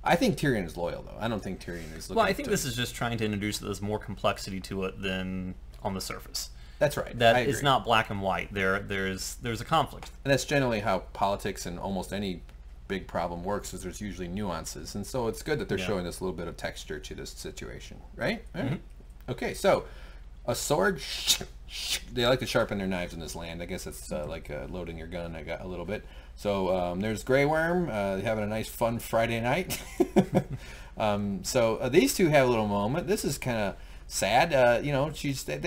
I think Tyrion is loyal, though. I don't think Tyrion is looking... Well, I think this is just trying to introduce that there's more complexity to it than on the surface. That's right. That it's not black and white. There's a conflict. And that's generally how politics and almost any big problem works, is there's usually nuances. And so it's good that they're showing this little bit of texture to this situation, right? Mm-hmm. Okay, so a sword... They like to sharpen their knives in this land. I guess it's like loading your gun. I got a little bit. So there's Grey Worm having a nice, fun Friday night. So these two have a little moment. This is kind of sad. You know,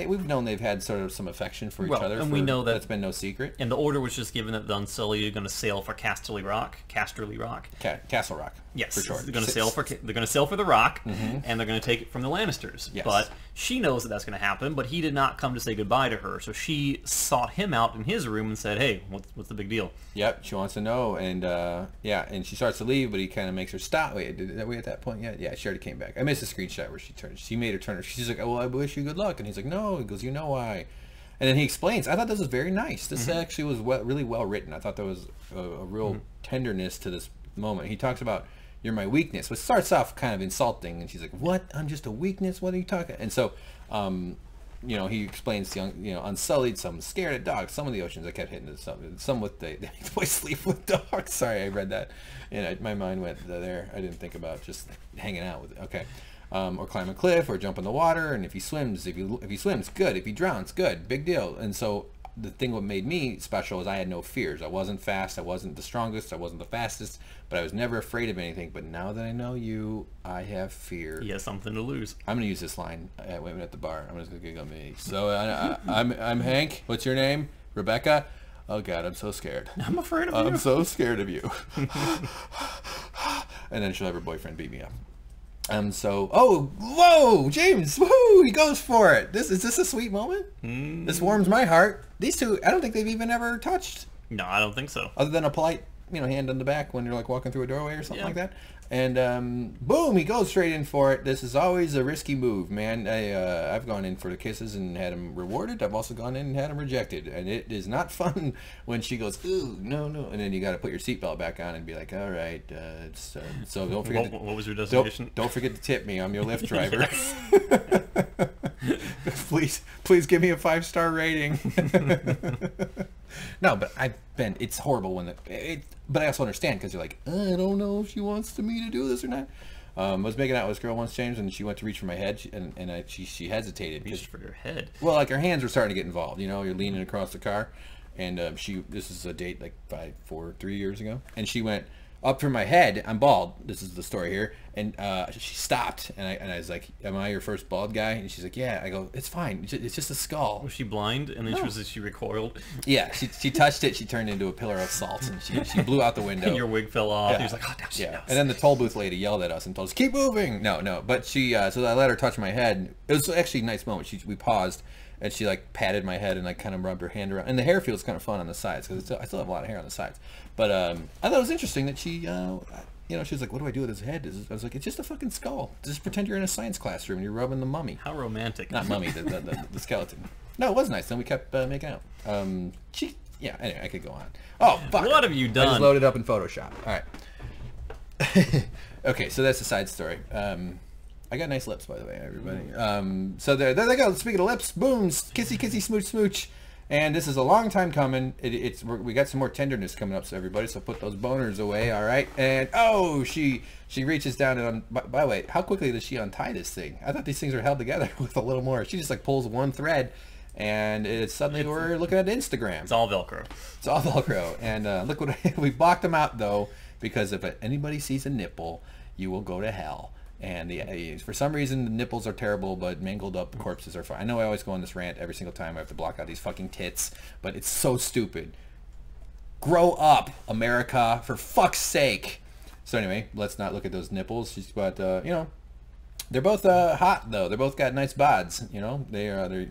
we've known they've had sort of some affection for each other. And we know that's been no secret. And the order was just given that the Unsullied are going to sail for Casterly Rock. Castle Rock. Yes, for sure. They're going to sail for the Rock, and they're going to take it from the Lannisters. Yes. But she knows that that's going to happen. But he did not come to say goodbye to her, so she sought him out in his room and said, "Hey, what's the big deal?" Yep, she wants to know, and and she starts to leave, but he kind of makes her stop. Wait, are we at that point yet? Yeah, she already came back. I missed a screenshot where she made her turn. She's like, "Oh, well, I wish you good luck," and he's like, "No," he goes, "You know why?" And then he explains. I thought this was very nice. This actually was really well written. I thought there was a real tenderness to this moment. He talks about, "You're my weakness," which starts off kind of insulting, and she's like, "What? I'm just a weakness? What are you talking?" And so, you know, he explains, Unsullied, some scared of dogs, some of the oceans. I kept hitting it, some with they boys sleep with dogs. Sorry, I read that, and my mind went there. I didn't think about just hanging out with it. Okay. Or climb a cliff, or jump in the water, and if he swims, good. If he drowns, good. Big deal. And so the thing what made me special is I had no fears. I wasn't fast. I wasn't the strongest. I wasn't the fastest. But I was never afraid of anything. But now that I know you, I have fear. He has something to lose. I'm gonna use this line at women at the bar. I'm just gonna giggle me. So I'm Hank. What's your name? Rebecca. Oh God, I'm so scared. I'm afraid of you. I'm so scared of you. And then she'll have her boyfriend beat me up. Whoa, James, woohoo, he goes for it. Is this a sweet moment? This warms my heart. These two, I don't think they've even ever touched. No, I don't think so. Other than a polite, hand on the back when you're like walking through a doorway or something like that. And boom, he goes straight in for it. This is always a risky move, man. I've gone in for the kisses and had them rewarded. I've also gone in and had them rejected, and it is not fun when she goes, "Ooh, no," and then you got to put your seatbelt back on and be like, "All right, so don't forget." What was your destination? Don't forget to tip me. I'm your Lyft driver. please give me a 5-star rating. No, but it's horrible when but I also understand, because you're like, I don't know if she wants me to do this or not. I was making out with this girl once, James, and she went to reach for my head, she hesitated. Reached for your head? Well, like her hands were starting to get involved. You're leaning across the car, and this is a date like 3 years ago, and she went up for my head. I'm bald. This is the story here. And she stopped, and I was like, "Am I your first bald guy?" And she's like, "Yeah." I go, "It's fine. It's just a skull." Was she blind? And then No. she recoiled? Yeah, she touched it. She turned into a pillar of salt, and she blew out the window. And your wig fell off. Yeah. He was like, "Oh, now she knows." And then the toll booth lady yelled at us and told us, "Keep moving." No. But she, so I let her touch my head. It was actually a nice moment. We paused, and she like patted my head and like kind of rubbed her hand around. And the hair feels kind of fun on the sides, because I still have a lot of hair on the sides. But I thought it was interesting that she, she was like, "What do I do with his head?" I was like, "It's just a fucking skull. Just pretend you're in a science classroom and you're rubbing the mummy." How romantic. Not mummy, the skeleton. No, it was nice. Then we kept making out. Anyway, I could go on. Oh, fuck. What have you done? I just loaded up in Photoshop. All right. Okay, so that's a side story. I got nice lips, by the way, everybody. So there they go. Speaking of lips, boom, kissy, kissy, smooch, smooch. And this is a long time coming. We got some more tenderness coming up, so everybody. So put those boners away, all right? And she reaches down and by the way, how quickly does she untie this thing? I thought these things were held together with a little more. She just like pulls one thread, and we're looking at Instagram. It's all Velcro. It's all Velcro. And look what we blocked them out though, because if anybody sees a nipple, you will go to hell. And for some reason the nipples are terrible, but mangled up corpses are fine. I know I always go on this rant every single time I have to block out these fucking tits, but it's so stupid. Grow up, America, for fuck's sake. So anyway, let's not look at those nipples. But they're both hot though. They both got nice bods. They're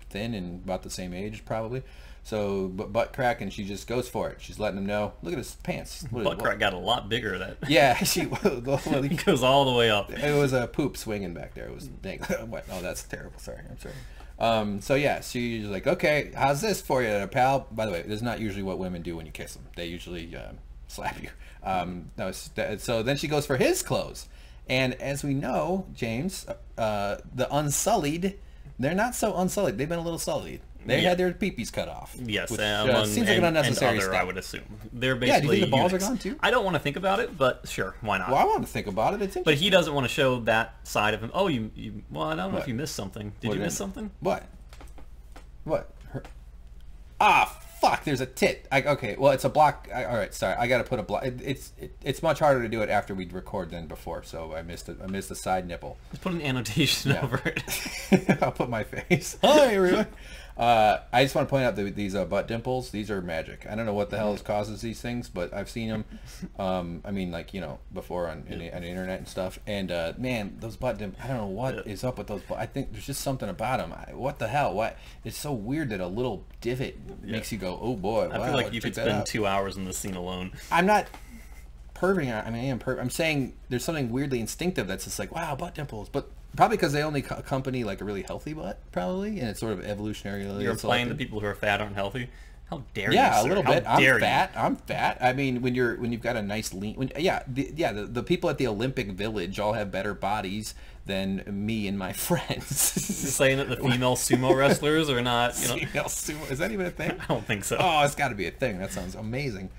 thin and about the same age probably. So, butt crack, and she just goes for it. She's letting him know. Look at his pants. Butt crack got a lot bigger. That. Yeah, He goes all the way up. It was a poop swinging back there. It was dang. What? Oh, that's terrible. Sorry, I'm sorry. So yeah, she's like, "Okay, how's this for you, pal?" By the way, this is not usually what women do when you kiss them. They usually slap you. So then she goes for his clothes, and as we know, James, the Unsullied, they're not so unsullied. They've been a little sullied. They had their peepees cut off. Yes, which, seems like an unnecessary and other, step. I would assume. They're basically do you think the balls eunuchs. are gone too? I don't want to think about it, but sure, why not? Well, I want to think about it. It's interesting. But he doesn't want to show that side of him. Oh, well, I don't know if you missed something. Did you miss something? What? fuck, there's a tit. Okay, well, it's a block. All right, sorry, I got to put a block. It's much harder to do it after we record than before, so I missed the side nipple. Just put an annotation over it. I'll put my face. Hi, everyone. I just want to point out that these butt dimples, these are magic. I don't know what the hell causes these things, but I've seen them. I mean, like, before on the internet and stuff. And man, those butt dimples, I don't know what is up with those. I think there's just something about them. What the hell? What? It's so weird that a little divot makes you go, oh boy. I feel like you could spend 2 hours in this scene alone. I'm not perverting. I mean, I'm saying there's something weirdly instinctive that's just like, wow, butt dimples, but. Probably because they only accompany like a really healthy butt, probably, and it's sort of evolutionary. You're implying that people who are fat aren't healthy. How dare you? Yeah, sir? a little How bit. Dare I'm fat. I mean, when you've got a nice lean, the people at the Olympic Village all have better bodies than me and my friends. You're saying that the female sumo wrestlers are not, Female sumo, is that even a thing? I don't think so. Oh, it's got to be a thing. That sounds amazing.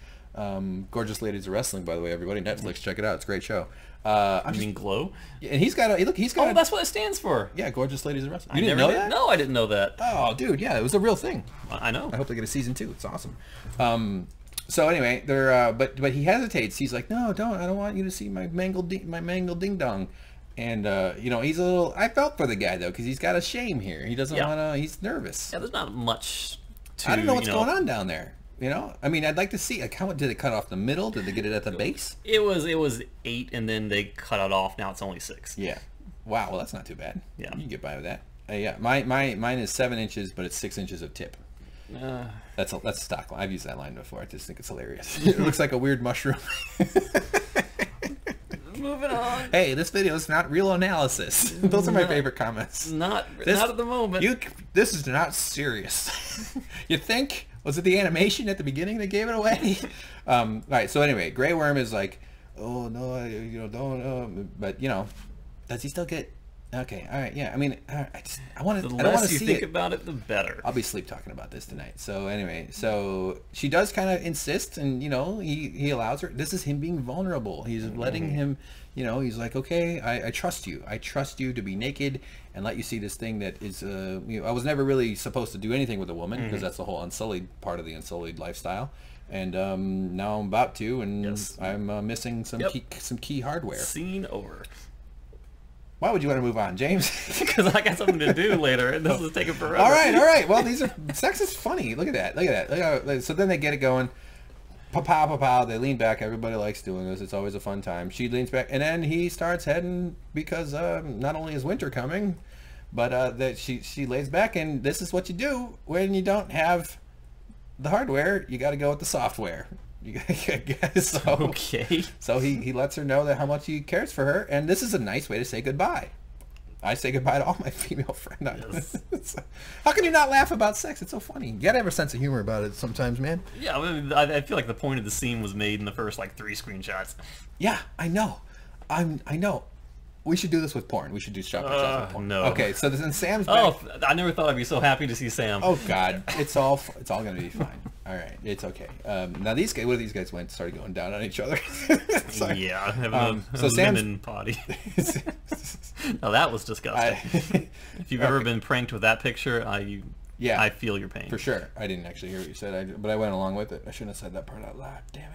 Gorgeous Ladies of Wrestling, by the way, everybody. Netflix, check it out. It's a great show. You mean Glow? And he's got Oh, that's what it stands for. Yeah, Gorgeous Ladies of Wrestling. You didn't know that? No, I didn't know that. Oh, dude, yeah, it was a real thing. I know. I hope they get a season 2. It's awesome. So anyway, they're but he hesitates. He's like, no, don't. I don't want you to see my mangled ding dong. And he's a little. I felt for the guy though, because he's got a shame here. He doesn't want to. He's nervous. Yeah, there's not much. I don't know what's going on down there. I mean, I'd like to see, like, how did it cut off the middle? Did they get it at the base? It was 8, and then they cut it off. Now it's only 6. Yeah. Wow. Well, that's not too bad. Yeah. You can get by with that. Yeah. Mine is 7 inches, but it's 6 inches of tip. That's a stock line. I've used that line before. I just think it's hilarious. It looks like a weird mushroom. Moving on. Hey, this video is not real analysis. Those are my favorite comments. Not at the moment. This is not serious. You think? Was it the animation at the beginning that gave it away? All right. So anyway, Grey Worm is like, oh no, don't. But does he still get? Okay. All right. Yeah. I mean, I want to. The I don't want less to you see think it. about it, the better. I'll be sleep talking about this tonight. So anyway, so she does kind of insist, and he allows her. This is him being vulnerable. He's letting him. He's like, okay, I trust you. I trust you to be naked and let you see this thing that is. I was never really supposed to do anything with a woman because that's the whole Unsullied part of the Unsullied lifestyle. And now I'm about to, and I'm missing some key hardware. Scene over. Why would you want to move on, James? Because I got something to do later, and this is taking forever. All right. Well, sex is funny. Look at that. So then they get it going. Pa-pow, pa-pow. They lean back. Everybody likes doing this. It's always a fun time. She leans back, and then he starts heading because not only is winter coming, but that she lays back, and this is what you do when you don't have the hardware. You got to go with the software. Okay. So he lets her know that how much he cares for her, and this is a nice way to say goodbye. I say goodbye to all my female friends. Yes. How can you not laugh about sex? It's so funny. You gotta have a sense of humor about it sometimes, man. Yeah, I feel like the point of the scene was made in the first 3 screenshots. Yeah, I know. I know. We should do this with porn. We should do shop with porn. No. Okay, so then Sam's back. Oh, I never thought I'd be so happy to see Sam. Oh God, it's all gonna be fine. All right, it's okay. Now these guys, started going down on each other. Yeah, so Sam's lemon potty. No, that was disgusting. If you've ever been pranked with that picture, I feel your pain. For sure. I didn't actually hear what you said, but I went along with it. I shouldn't have said that part out loud. Damn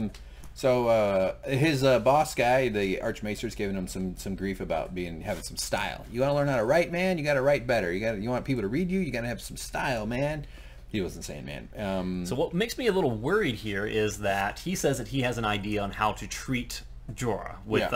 it. So his boss guy, the Archmaester's giving him some grief about having some style. You want to learn how to write, man? You got to write better. You want people to read you? You got to have some style, man. He wasn't saying man. So what makes me a little worried here is that he says that he has an idea on how to treat Jorah with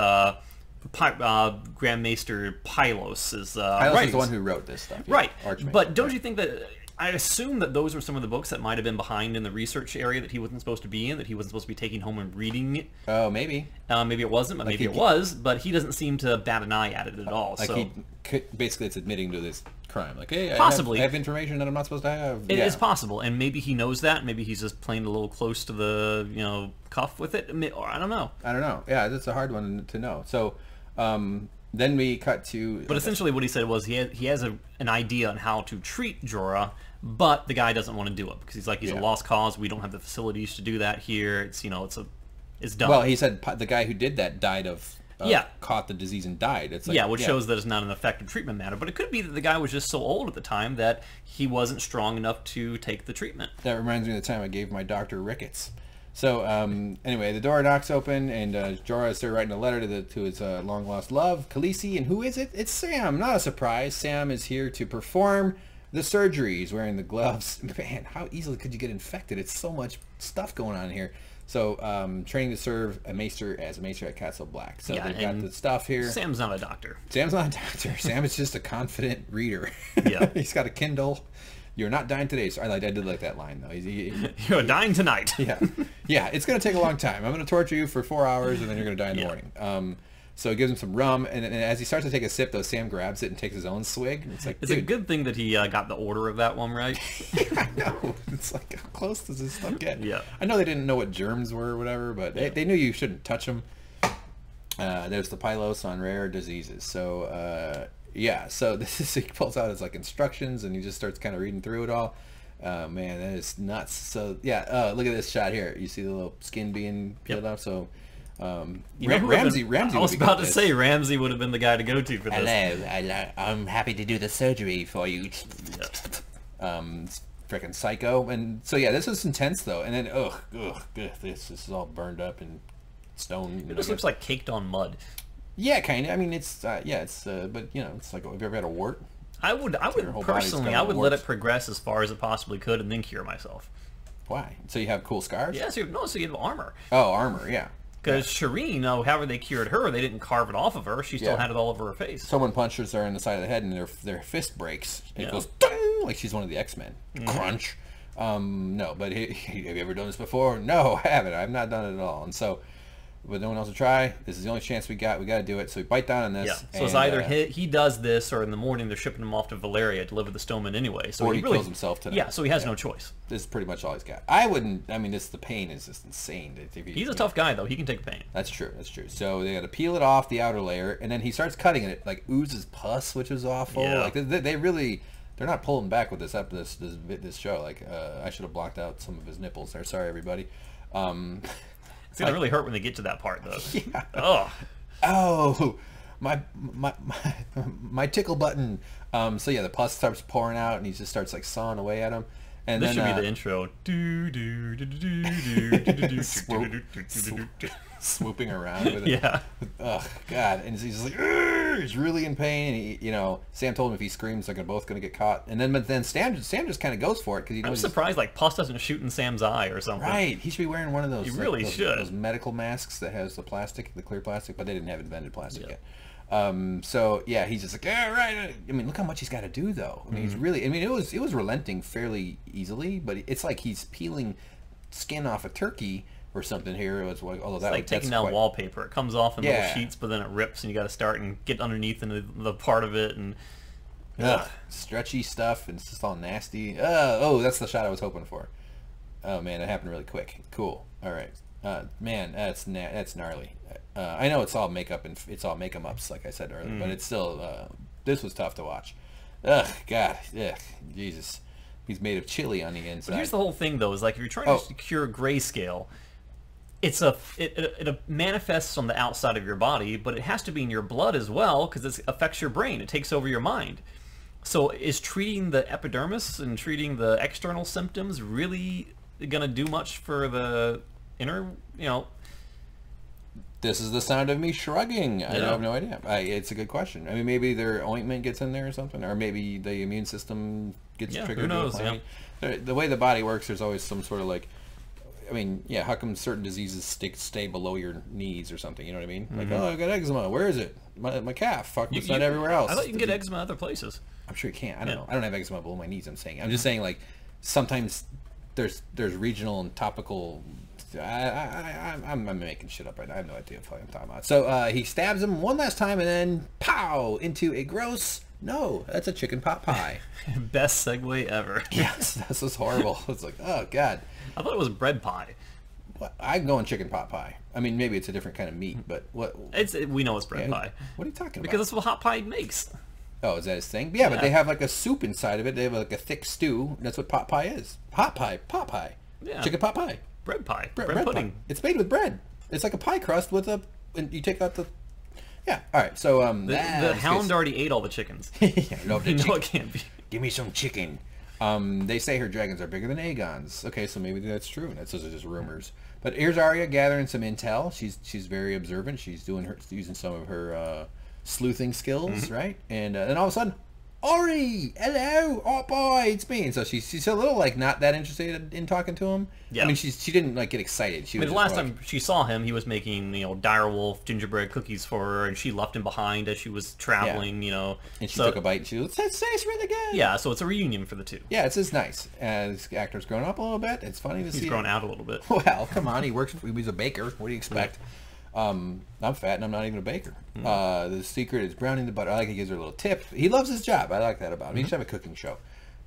Grand Maester Pylos is Pylos is the one who wrote this stuff. Right. But don't you think that I assume that those were some of the books that might have been behind in the research area that he wasn't supposed to be in, that he wasn't supposed to be taking home and reading it. Oh, maybe. Maybe it wasn't, but maybe it was. But he doesn't seem to bat an eye at it at all. Like basically, it's admitting to this crime. Like, hey, possibly I have information that I'm not supposed to have. It is possible, and maybe he knows that. Maybe he's just playing a little close to the cuff with it. Or I don't know. Yeah, that's a hard one to know. So. Then we cut to... But essentially what he said was he has an idea on how to treat Jorah, but the guy doesn't want to do it because he's a lost cause. We don't have the facilities to do that here. It's done. Well, he said the guy who did that died of caught the disease and died. It's like, yeah, which shows that it's not an effective treatment matter. But it could be that the guy was just so old at the time that he wasn't strong enough to take the treatment. That reminds me of the time I gave my doctor rickets. So anyway, the door knocks open, and Jorah is there writing a letter to his long lost love, Khaleesi. And who is it? It's Sam. Not a surprise. Sam is here to perform the surgery. He's wearing the gloves. Man, how easily could you get infected? It's so much stuff going on here. So training to serve a maester as a maester at Castle Black. So they've got the stuff here. Sam's not a doctor. Sam's not a doctor. Sam is just a confident reader. Yeah. He's got a Kindle. You're not dying today. So I did like that line, though. You're dying tonight. Yeah. Yeah, it's going to take a long time. I'm going to torture you for 4 hours, and then you're going to die in the morning. So he gives him some rum, and as he starts to take a sip, though, Sam grabs it and takes his own swig. And it's like, it's a good thing that he got the order of that one right. I know. It's like, how close does this stuff get? Yeah. I know they didn't know what germs were or whatever, but they knew you shouldn't touch them. There's the Pylos on rare diseases. So, so this is, he pulls out his like instructions, and he just starts kind of reading through it all. Man, that is nuts. So, look at this shot here. You see the little skin being peeled off? So... Ramsay I was about to say Ramsay would have been the guy to go to for this. Hello, I'm happy to do the surgery for you. Freaking psycho. And so this is intense though. And then this is all burned up and stone. It just looks like caked on mud. Yeah, kind of. I mean, it's but it's like, have you ever had a wart? I would personally, I would let it progress as far as it possibly could and then cure myself. Why? So you have cool scars? Yeah, so you have armor. Oh, armor, yeah. Because Shireen, however they cured her, they didn't carve it off of her. She still had it all over her face. Someone punches her in the side of the head, and their fist breaks. And it goes, ding, like she's one of the X-Men. Crunch. No, but have you ever done this before? No, I haven't. I've not done it at all. And so, but no one else will try. This is the only chance we got. We got to do it. So we bite down on this. Yeah. So it's either he does this, or in the morning they're shipping him off to Valeria to live with the Stoneman anyway. So or he kills himself tonight. Yeah. So he has no choice. This is pretty much all he's got. I wouldn't. I mean, the pain is just insane. He's a tough guy though. He can take pain. That's true. That's true. So they got to peel it off the outer layer, and then he starts cutting it. It like oozes pus, which is awful. Yeah. Like they really. They're not pulling back with this show. Like I should have blocked out some of his nipples there. Sorry, everybody. It's gonna really hurt when they get to that part, though. Yeah. Oh, my tickle button. So the pus starts pouring out, and he just starts like sawing away at him. And this then, should be the intro. Swooping around with it. Yeah. Oh God! And he's just like, he's really in pain. And Sam told him if he screams, they're both gonna get caught. And then Sam just kind of goes for it because he knows. I'm surprised like pus doesn't shoot in Sam's eye or something. Right. He should be wearing one of those. He really should. Those medical masks that has the clear plastic, but they didn't have invented plastic yet. He's just like, yeah, right. I mean, look how much he's got to do, though. I mean, he's really. I mean, it was relenting fairly easily, but it's like he's peeling skin off a turkey or something here. It was like, although that's like taking down wallpaper. It comes off in little sheets, but then it rips, and you got to start and get underneath into the part of it, and stretchy stuff, and it's just all nasty. That's the shot I was hoping for. Oh man, it happened really quick. Cool. All right, man, that's gnarly. I know it's all makeup and it's all make-em-ups, like I said earlier, but it's still this was tough to watch. Ugh, God, Jesus, he's made of chili on the inside. But here's the whole thing, though: is like if you're trying to cure grayscale, it manifests on the outside of your body, but it has to be in your blood as well because it affects your brain. It takes over your mind. So is treating the epidermis and treating the external symptoms really gonna do much for the inner? This is the sound of me shrugging. I have no idea. It's a good question. I mean, maybe their ointment gets in there or something, or maybe the immune system gets triggered. Who knows? The way the body works, there's always some sort of like, I mean, how come certain diseases stay below your knees or something? You know what I mean? Like, I got eczema. Where is it? My calf. Fuck, it's not everywhere else. I thought you can get eczema other places. I'm sure you can. I don't know. I don't have eczema below my knees. I'm just saying like sometimes there's regional and topical. I'm making shit up right now. I have no idea what I'm talking about. So he stabs him one last time and then pow into a gross. No, that's a chicken pot pie. Best segue ever. Yes, this was horrible. It's like, oh God. I thought it was bread pie. I'm going chicken pot pie. I mean, maybe it's a different kind of meat, but what? We know it's bread pie. What are you talking about? Because that's what hot pie makes. Oh, is that his thing? Yeah, but they have like a soup inside of it. They have like a thick stew. That's what pot pie is. Pot pie. Yeah. Chicken pot pie. Bread pie. Bread pudding. Pie. It's made with bread. It's like a pie crust with and you take out the Yeah. All right. So The Hound already ate all the chickens. Yeah, love the You know chicken. it can't be. Give me some chicken. They say her dragons are bigger than Aegon's. Okay, so maybe that's true. Those are just rumors. But here's Arya gathering some intel. She's very observant. She's using some of her sleuthing skills, right? And then all of a sudden, Ori, hello, oh boy, it's me. And so she's a little like not that interested in talking to him. Yeah. I mean, she didn't like get excited. She I mean, was the last just like, time she saw him, he was making, direwolf gingerbread cookies for her, and she left him behind as she was traveling, and she took a bite and she was, that tastes really good. Yeah, so it's a reunion for the two. Yeah, it's just nice. This actor's grown up a little bit. It's funny to see. He's grown out a little bit. Well, come on, he's a baker. What do you expect? I'm fat and I'm not even a baker. The secret is browning the butter. I like he gives her a little tip. He loves his job. I like that about him. He should have a cooking show.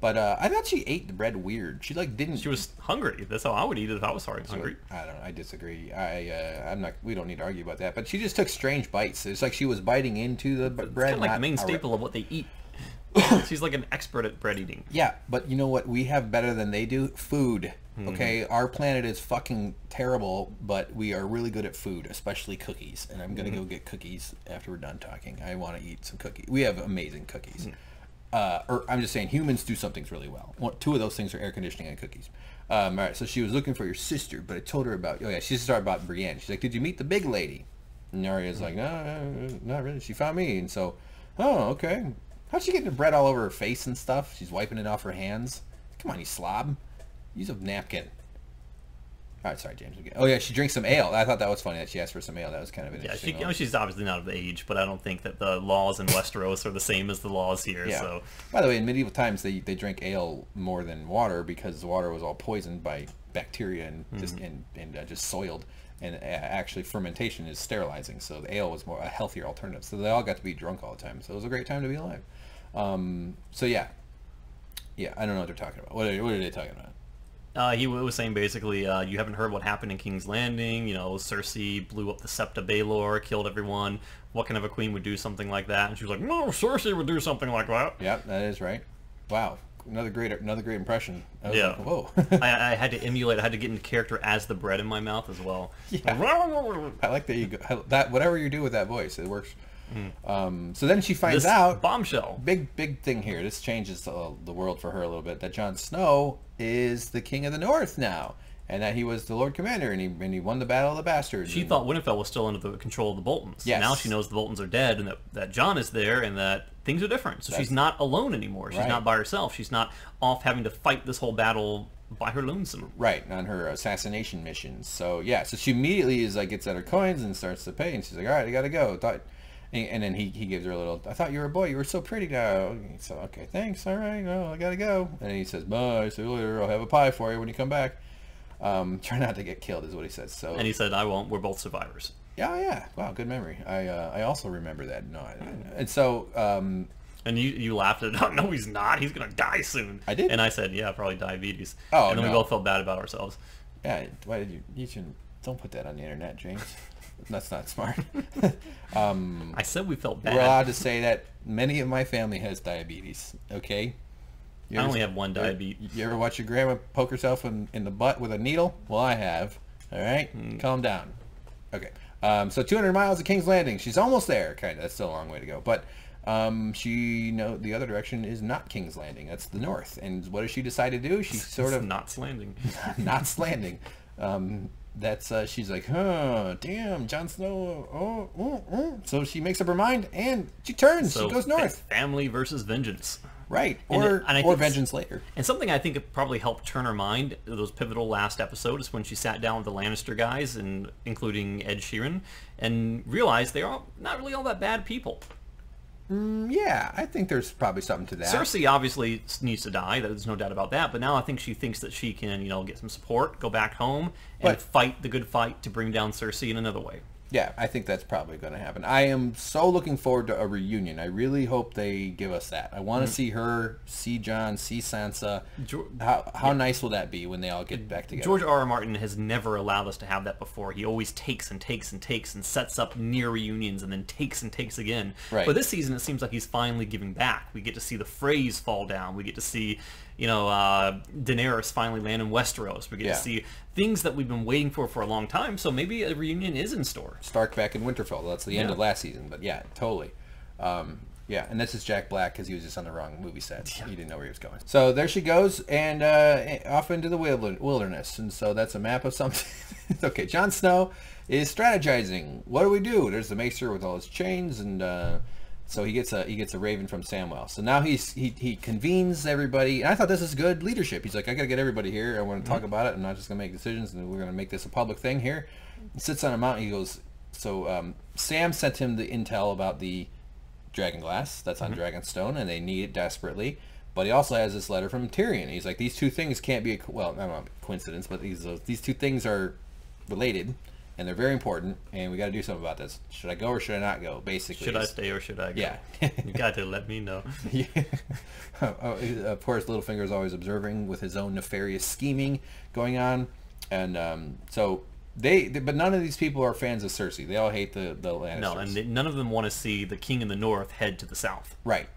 But I thought she ate the bread weird. She didn't. She was hungry. That's how I would eat it if I was hungry. I don't know. I disagree. I'm not. We don't need to argue about that. But she just took strange bites. It's like she was biting into the bread. It's kind of like the main staple of what they eat. She's like an expert at bread eating. Yeah, but you know what we have better than they do? Food. Okay, our planet is fucking terrible, but we are really good at food, especially cookies. And I'm gonna go get cookies after we're done talking. I want to eat some cookies. We have amazing cookies. Or I'm just saying, humans do some things really well. Two of those things are air conditioning and cookies. All right, so she was looking for your sister, but I told her about. Oh yeah, she started about Brienne. She's like, "Did you meet the big lady?" And Arya's like, "No, not really. She found me." And so, oh okay. How'd she get the bread all over her face and stuff? She's wiping it off her hands. Come on, you slob. Use a napkin. All right, sorry, James. Oh yeah, she drinks some ale. I thought that was funny that she asked for some ale. That was kind of an interesting. Yeah, she's obviously not of age, but I don't think that the laws in Westeros are the same as the laws here. Yeah. So, by the way, in medieval times, they drank ale more than water because the water was all poisoned by bacteria and just soiled. And actually, fermentation is sterilizing, so the ale was a healthier alternative. So they all got to be drunk all the time. So it was a great time to be alive. So yeah, I don't know what they're talking about. What are they talking about? He was saying basically, you haven't heard what happened in King's Landing. Cersei blew up the Septa Baelor, killed everyone. What kind of a queen would do something like that? And she was like, no, Cersei would do something like that. Yeah, that is right. Wow. Another great impression. I was Yeah. like, whoa. I had to emulate. I had to get into character as the bread in my mouth as well. Yeah. I like that you go, that whatever you do with that voice, it works. So then she finds out bombshell. Big thing here. This changes the world for her a little bit. That Jon Snow is the king of the North now, and that he was the Lord Commander, and he won the Battle of the Bastards. She thought Winterfell was still under the control of the Boltons. Yes. Now she knows the Boltons are dead, and that Jon is there, and that things are different. So she's not alone anymore. She's not by herself. She's not off having to fight this whole battle by her lonesome. Right, on her assassination missions. So yeah, so she immediately gets out her coins and starts to pay, and she's like, all right, I gotta go. And then he gives her a little, I thought you were a boy, you were so pretty now. So, okay, thanks, all right, well, I gotta go. And he says, bye, see you later, I'll have a pie for you when you come back. Try not to get killed is what he says. So. And he said, I won't, we're both survivors. Yeah, wow, good memory. I also remember that. No, and so... and you laughed at it. Oh, no, he's not. He's going to die soon. I did? And I said, yeah, probably diabetes. Oh, and then no. we both felt bad about ourselves. Yeah, why did you shouldn't, don't put that on the internet, James. That's not smart. I said we felt bad. We're allowed to say that many of my family has diabetes, okay? I only have one diabetes. You ever watch your grandma poke herself in the butt with a needle? Well, I have. All right? Calm down. Okay. So 200 miles of King's Landing. She's almost there, kind of. That's still a long way to go. But the other direction is not King's Landing. That's the north. And what does she decide to do? She sort of... Knots Landing. Knots Landing. She's like, damn, Jon Snow. So she makes up her mind and she turns. She goes north. Family versus vengeance. Right. And or vengeance later. And something I think it probably helped turn her mind, those pivotal last episodes, when she sat down with the Lannister guys, and including Ed Sheeran, and realized they are not really all that bad people. Yeah, I think there's probably something to that. Cersei obviously needs to die. There's no doubt about that. But now I think she thinks that she can, get some support, go back home, and fight the good fight to bring down Cersei in another way. Yeah, I think that's probably going to happen. I am so looking forward to a reunion. I really hope they give us that. I want to see her, see Jon, see Sansa. How nice will that be when they all get back together? George R.R. Martin has never allowed us to have that before. He always takes and takes and takes and sets up near reunions and then takes and takes again. Right. But this season it seems like he's finally giving back. We get to see the Freys fall down. We get to see Daenerys finally land in Westeros. We get to see things that we've been waiting for a long time. So maybe a reunion is in store. Stark back in Winterfell. That's the end of last season. But yeah, totally. Yeah, and this is Jack Black because he was just on the wrong movie set. He didn't know where he was going. So there she goes, and off into the wilderness. And so that's a map of something. Okay, Jon Snow is strategizing. What do we do? There's the Maester with all his chains, and so he gets a raven from Samwell. So now he convenes everybody, and I thought this is good leadership. He's like, I gotta get everybody here. I want to talk about it. I'm not just gonna make decisions, and we're gonna make this a public thing here. He sits on a mountain. He goes. So Sam sent him the intel about the Dragonglass that's on Dragonstone, and they need it desperately. But he also has this letter from Tyrion. He's like, these two things can't be well, not a coincidence, but these two things are related, and they're very important, and we got to do something about this. Should I go or should I not go? Basically, should I stay or should I go? Yeah, you got to let me know. Yeah. Of course, Littlefinger is always observing with his own nefarious scheming going on, and so. But none of these people are fans of Cersei. They all hate the Lannisters. No, and none of them want to see the king in the north head to the south. Right.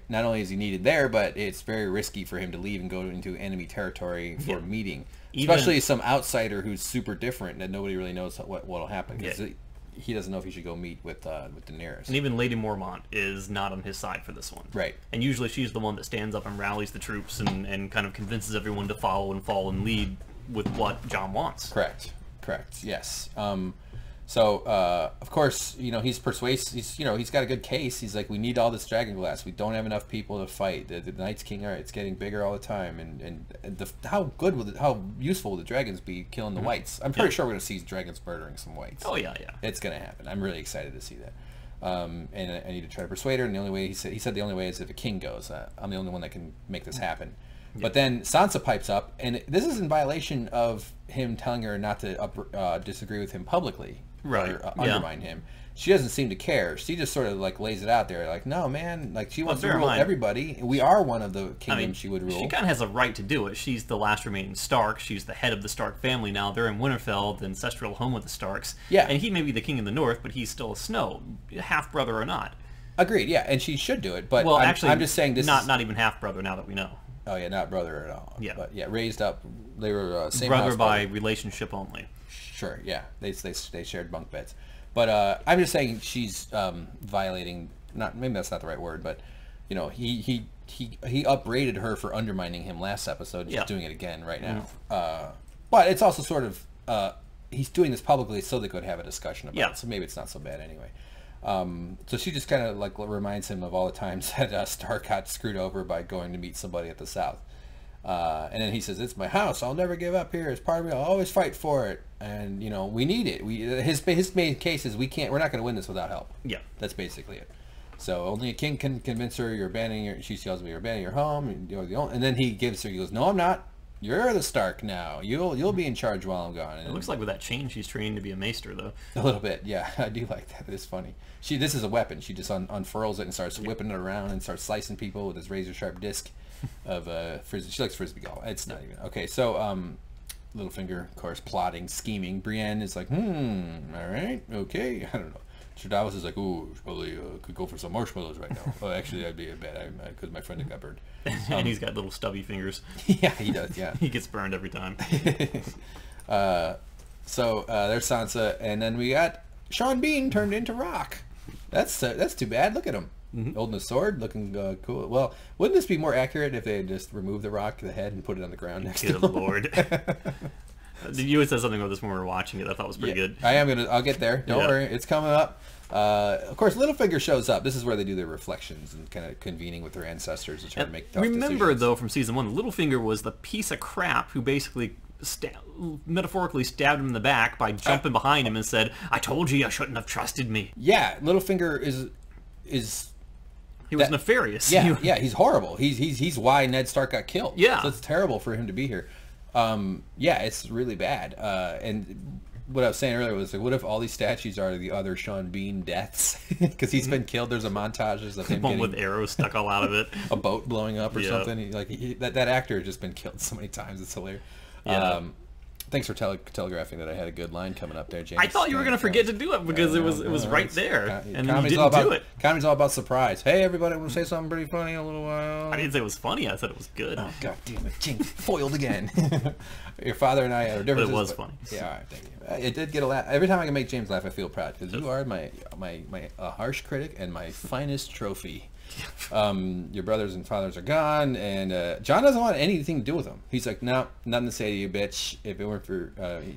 Not only is he needed there, but it's very risky for him to leave and go into enemy territory for a meeting. Especially some outsider who's super different that nobody really knows what'll happen. Because he doesn't know if he should go meet with Daenerys. And even Lady Mormont is not on his side for this one. Right. And usually she's the one that stands up and rallies the troops and kind of convinces everyone to follow and fall and lead with what Jon wants. Correct. Yes. So of course, he's persuasive. He's got a good case. He's like, we need all this Dragonglass. We don't have enough people to fight. The Night's King, all right, it's getting bigger all the time. And how useful will the dragons be killing the whites? I'm pretty sure we're gonna see dragons murdering some whites. Oh yeah. It's gonna happen. I'm really excited to see that. And I need to try to persuade her. And the only way he said the only way is if a king goes. I'm the only one that can make this happen. But then Sansa pipes up, and this is in violation of him telling her not to disagree with him publicly, or undermine him. She doesn't seem to care. She just sort of like lays it out there, like, no, man, like she wants to rule everybody. We are one of the kingdoms she would rule. She kind of has a right to do it. She's the last remaining Stark. She's the head of the Stark family now. They're in Winterfell, the ancestral home of the Starks. Yeah. And he may be the king in the north, but he's still a Snow, half brother or not. Agreed. Yeah, and she should do it. But well, actually, I'm just saying this not even half brother now that we know. Oh yeah, not brother at all. Yeah, but yeah, raised up. They were same brother house by relationship only. Sure, yeah, they shared bunk beds. But I'm just saying she's violating. Maybe that's not the right word, but he upbraided her for undermining him last episode. She's doing it again right now. But it's also sort of he's doing this publicly so they could have a discussion about it. So maybe it's not so bad anyway. So she just kind of like reminds him of all the times that Stark got screwed over by going to meet somebody at the south. And then he says, it's my house. I'll never give up here. It's part of me. I'll always fight for it. And, we need it. His main case is we're not going to win this without help. Yeah. That's basically it. So only a king can convince her you're abandoning she tells me you're abandoning your home. And then he goes, no, I'm not. You're the Stark now. You'll be in charge while I'm gone. And it looks like with that chain, she's trained to be a maester, though. A little bit, yeah. I do like that. It's funny. This is a weapon. She just unfurls it and starts whipping it around and starts slicing people with this razor sharp disc of frisbee. She likes frisbee golf. It's not even okay. So Littlefinger, of course, plotting, scheming. Brienne is like, all right, okay. I don't know. Sir Davos is like, ooh, probably could go for some marshmallows right now. Oh, actually, that'd be a bad because my friend got burned. And he's got little stubby fingers. Yeah, he does. Yeah, he gets burned every time. So there's Sansa, and then we got Sean Bean turned into Rock. That's too bad. Look at him. Holding a sword, looking cool. Well, wouldn't this be more accurate if they had just removed the rock, the head, and put it on the ground next to him? Good Lord. You had said something about this when we were watching it. I thought was pretty good. I'll get there. Don't worry. It's coming up. Of course, Littlefinger shows up. This is where they do their reflections and kind of convening with their ancestors to try to make tough decisions. Though, from season 1, Littlefinger was the piece of crap who basically metaphorically stabbed him in the back by jumping behind him and said, I told you shouldn't have trusted me. Yeah, Littlefinger is he was nefarious. Yeah, he's horrible. He's why Ned Stark got killed. Yeah. So it's terrible for him to be here. Yeah, it's really bad. And what I was saying earlier was, like, what if all these statues are the other Sean Bean deaths? Because he's been killed. There's a montage of him getting with arrows stuck all out of it. A boat blowing up or something. That actor has just been killed so many times. It's hilarious. Yeah. Thanks for telegraphing that I had a good line coming up there, James. I thought you were going to forget to do it because it was right there, and then you didn't do it. Comedy's all about surprise. Hey, everybody, I'm going to say something pretty funny in a little while. I didn't say it was funny. I said it was good. Oh, God damn it. Jinx, foiled again. Your father and I are different. But it was funny. Yeah, all right, thank you. It did get a laugh. Every time I can make James laugh, I feel proud because you are my harsh critic and my finest trophy. Your brothers and fathers are gone, and John doesn't want anything to do with them. He's like, no, nothing to say to you, bitch. If it weren't for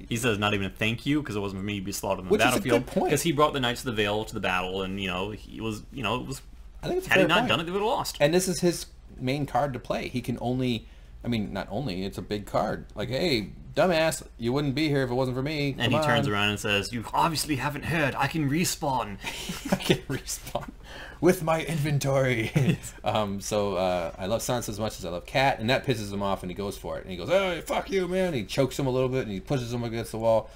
he says not even a thank you because it wasn't for me to be slaughtered on the battlefield. Because he brought the Knights of the Vale to the battle, and he was it was. I think it's had he not done it, they would have lost. And this is his main card to play. He can only, I mean, not only, it's a big card. Like, hey, dumbass, you wouldn't be here if it wasn't for me. And he turns around and says, you obviously haven't heard. I can respawn. I can respawn with my inventory. I love Sansa as much as I love Cat, and that pisses him off, and he goes for it. And he goes, oh, fuck you, man. And he chokes him a little bit, and he pushes him against the wall.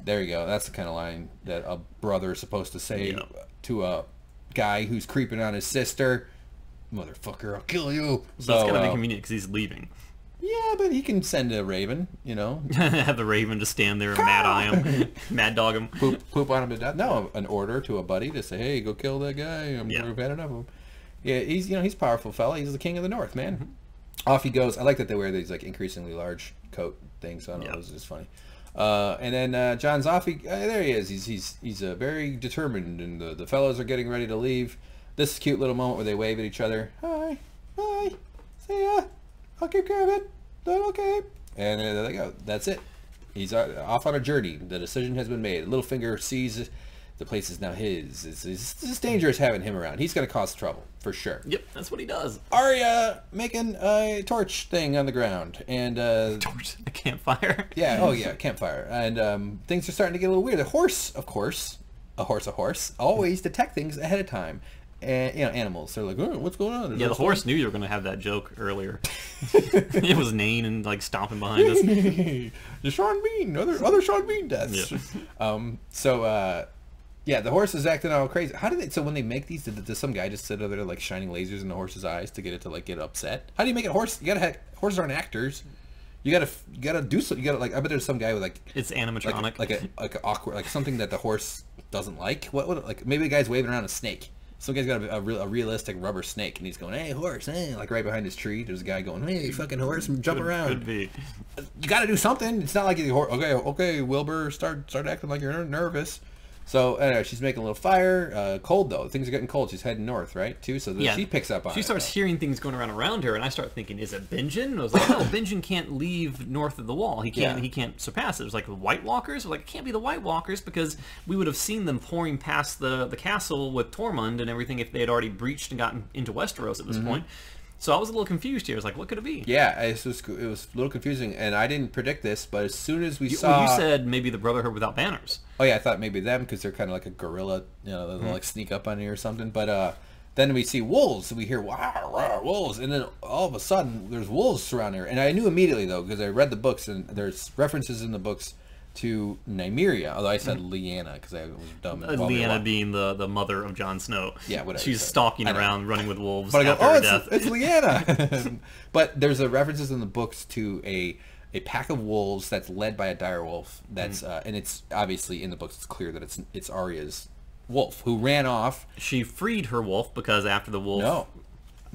There you go. That's the kind of line that a brother is supposed to say to a guy who's creeping on his sister. Motherfucker, I'll kill you. So it's gonna be convenient because he's leaving. Yeah, but he can send a raven, Have the raven to stand there and mad-eye him, mad-dog him. Poop on him to death. No, an order to a buddy to say, hey, go kill that guy. We've had enough of him. Yeah, he's he's a powerful fella. He's the king of the north, man. Mm-hmm. Off he goes. I like that they wear these like increasingly large coat things. I don't know, it's just funny. And then John's off. There he is. He's very determined, and the fellows are getting ready to leave. This cute little moment where they wave at each other. Hi, bye, see ya. I'll keep care of it. Okay. And there they go. That's it. He's off on a journey. The decision has been made. Littlefinger sees the place is now his. It's dangerous having him around. He's going to cause trouble, for sure. Yep, that's what he does. Arya making a torch thing on the ground. And torch? A campfire? Yeah, oh yeah, campfire. And things are starting to get a little weird. The horse, of course, a horse, always detect things ahead of time. And animals, they're like, oh, what's going on? The horse knew you were going to have that joke earlier. It was neighing and like stomping behind us. The Sean Bean, other Sean Bean deaths. Yeah. The horse is acting all crazy. How did they? So when they make these, does some guy just sit over there like shining lasers in the horse's eyes to get it to like get upset? How do you make it horse? You gotta have horses aren't actors. You gotta do something. You gotta like. I bet there's some guy with like it's animatronic, like a awkward, like something that the horse doesn't like. What like maybe the guy's waving around a snake. Some guy's got a realistic rubber snake, and he's going, hey, horse, hey, like right behind his tree. There's a guy going, hey, fucking horse, jump around. Could be. You got to do something. It's not like the horse. Okay, Wilbur, start acting like you're nervous. So anyway, she's making a little fire. Cold though, things are getting cold. She's heading north, right? Too. So she picks up on it. She starts hearing things going around her, and I start thinking, is it Benjen? And I was like, no, Benjen can't leave north of the wall. He can't surpass it. It was like the White Walkers. Like it can't be the White Walkers because we would have seen them pouring past the castle with Tormund and everything if they had already breached and gotten into Westeros at this point. So I was a little confused here. I was like, what could it be? Yeah, it was a little confusing, and I didn't predict this, but as soon as we saw... You said maybe the Brotherhood without banners. Oh, yeah, I thought maybe them, because they're kind of like a guerrilla, they'll like sneak up on you or something. But then we see wolves, and we hear, wow, wolves, and then all of a sudden, there's wolves surrounding her. And I knew immediately, though, because I read the books, and there's references in the books to Nymeria, although I said Lyanna because I was dumb. Lyanna being the mother of Jon Snow. Yeah, whatever. She's stalking around, running with wolves. But I go, oh, it's Lyanna. But there's references in the books to a pack of wolves that's led by a dire wolf. That's and it's obviously in the books. It's clear that it's Arya's wolf who ran off. She freed her wolf because after the wolf.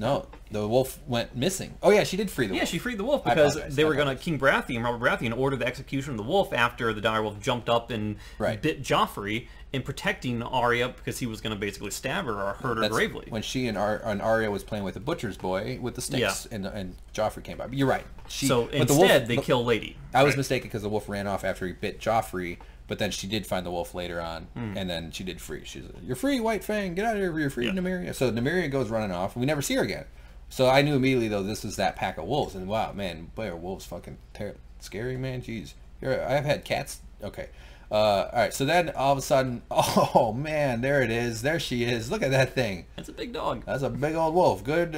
No, the wolf went missing. Oh yeah, she did free the wolf. Yeah, she freed the wolf because they were going to, King Baratheon, Robert Baratheon, order the execution of the wolf after the dire wolf jumped up and bit Joffrey in protecting Arya because he was going to basically stab her or hurt her gravely. When she and Arya was playing with the butcher's boy with the sticks and Joffrey came by. But you're right. Instead, they kill Lady. I was mistaken because the wolf ran off after he bit Joffrey. But then she did find the wolf later on, and then she did free. She's like, you're free, White Fang. Get out of here. You're free, Nymeria. So Nymeria goes running off. We never see her again. So I knew immediately, though, this was that pack of wolves. And wow, man, boy, are wolves fucking scary, man. Jeez. I've had cats. Okay. All right. So then all of a sudden, oh, man, there it is. There she is. Look at that thing. That's a big dog. That's a big old wolf. Good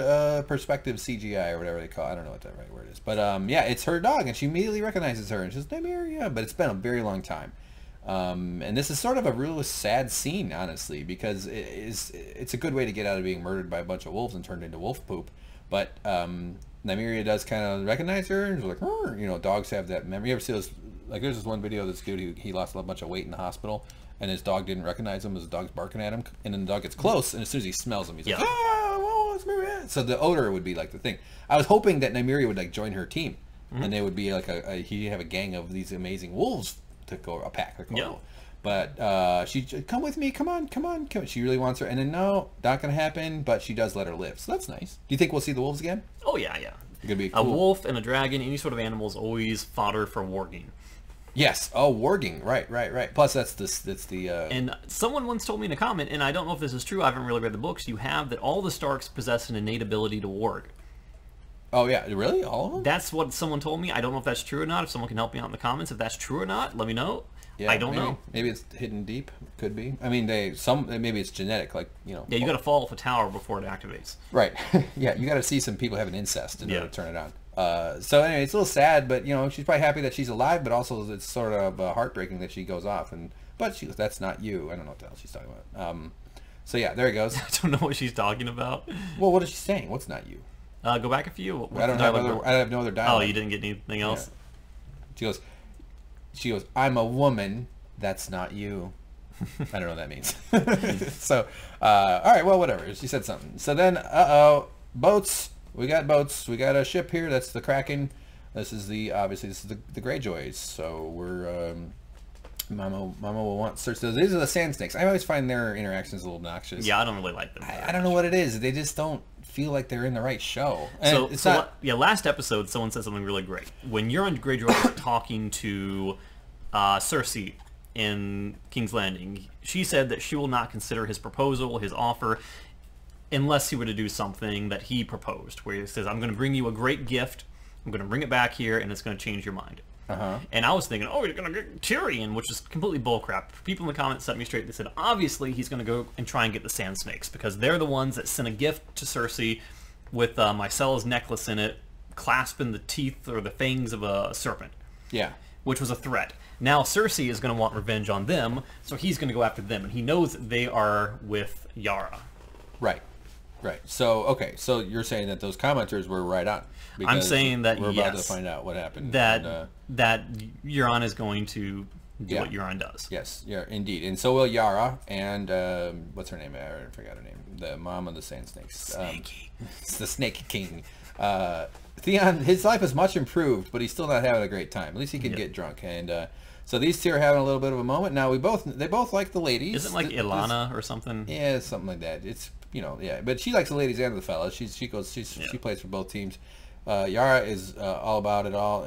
perspective CGI or whatever they call it. I don't know what that right word is. But, yeah, it's her dog, and she immediately recognizes her. And she's Nymeria. But it's been a very long time. And this is sort of a real sad scene, honestly, because it's a good way to get out of being murdered by a bunch of wolves and turned into wolf poop. But Nymeria does kind of recognize her, and she's like, dogs have that memory. You ever see those like there's this one video of this dude he lost a bunch of weight in the hospital, and his dog didn't recognize him. His dog's barking at him, and then the dog gets close, and as soon as he smells him, he's like, oh, it's Maria. So the odor would be like the thing. I was hoping that Nymeria would like join her team, and they would be like he'd have a gang of these amazing wolves to go, a pack. But she come with me, come on. She really wants her, and then no, not gonna happen. But she does let her live, so that's nice. Do you think we'll see the wolves again? Oh yeah. It's gonna be cool. A wolf and a dragon, any sort of animal is always fodder for warging. Yes. Oh, warging. Right. Plus, that's the. And someone once told me in a comment, and I don't know if this is true. I haven't really read the books. You have that all the Starks possess an innate ability to warg. Oh yeah, really? All of them? That's what someone told me. I don't know if that's true or not. If someone can help me out in the comments, if that's true or not, let me know. Yeah, I don't know. Maybe it's hidden deep. Could be. I mean, maybe it's genetic, like Yeah, you got to fall off a tower before it activates. Right. Yeah, you got to see some people having incest in order to turn it on. So anyway, it's a little sad, but she's probably happy that she's alive, but also it's sort of heartbreaking that she goes off. But that's not you. I don't know what the hell she's talking about. So yeah, there it goes. I don't know what she's talking about. Well, what is she saying? What's not you? Go back a few. I have no other dialogue. Oh, you didn't get anything else? Yeah. She goes, I'm a woman. That's not you. I don't know what that means. So, all right, well, whatever. She said something. So then, boats. We got boats. We got a ship here. That's the Kraken. This is the Greyjoys. So we're Mama will want to search those. These are the sand snakes. I always find their interactions a little obnoxious. Yeah, I don't really like them. I don't know what it is. They just don't feel like they're in the right show. And last episode, someone said something really great. When Euron Greyjoy was talking to Cersei in King's Landing, she said that she will not consider his proposal, his offer, unless he were to do something that he proposed, where he says, I'm going to bring you a great gift, I'm going to bring it back here, and it's going to change your mind. And I was thinking, oh, you're going to get Tyrion, which is completely bullcrap. People in the comments set me straight. They said, obviously, he's going to go and try and get the Sand Snakes, because they're the ones that sent a gift to Cersei with Mycella's necklace in it, clasping the teeth or the fangs of a serpent. Yeah. Which was a threat. Now Cersei is going to want revenge on them, so he's going to go after them, and he knows that they are with Yara. Right. So, okay, so you're saying that those commenters were right on. I'm saying that, we're about to find out what happened. That Euron is going to do what Euron does. Yes, yeah, indeed. And so will Yara, and what's her name? I forgot her name. The mom of the Sand Snakes. Snaky. It's the Snake King. Theon, his life is much improved, but he's still not having a great time. At least he can get drunk. And so these two are having a little bit of a moment. Now, they both like the ladies. Isn't like Ilana or something? Yeah, something like that. It's, but she likes the ladies and the fellas. She plays for both teams. Yara is all about it all.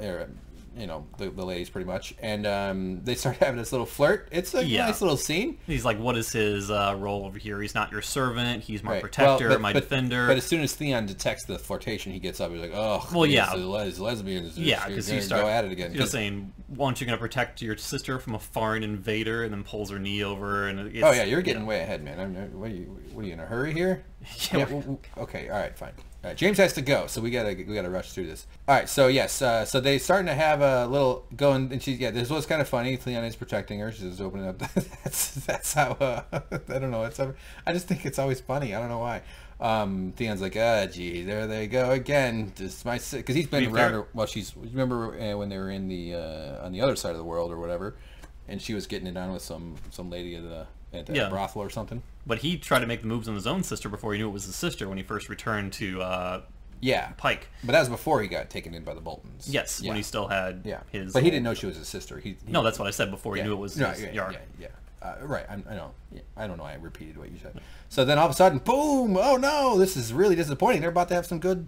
The ladies pretty much, and they start having this little flirt. It's a nice little scene. He's like, what is his role over here? He's not your servant. He's my protector, my defender. But as soon as Theon detects the flirtation, he gets up. He's like, oh, well, these lesbians. Yeah, because you start go at it again. You're saying, aren't you going to protect your sister from a foreign invader? And then pulls her knee over. And you're getting way ahead, man. What are you in a hurry here? Okay, all right, fine. All right, James has to go, so we gotta rush through this. All right, so yes, so they starting to have a little going, and this was kind of funny. Theon is protecting her; she's opening up. that's how. I don't know. I just think it's always funny. I don't know why. Theon's like, gee, there they go again. Just because he's been around her. Well, remember when they were in the on the other side of the world or whatever, and she was getting it on with some lady at the brothel or something. But he tried to make the moves on his own sister before he knew it was his sister when he first returned to Pike. But that was before he got taken in by the Boltons. Yes, when he still had his... But he didn't know she was his sister. No, that's what I said before he knew it was his Yara. Right, I know. Yeah, I don't know why I repeated what you said. So then all of a sudden, boom! Oh no, this is really disappointing. They're about to have some good,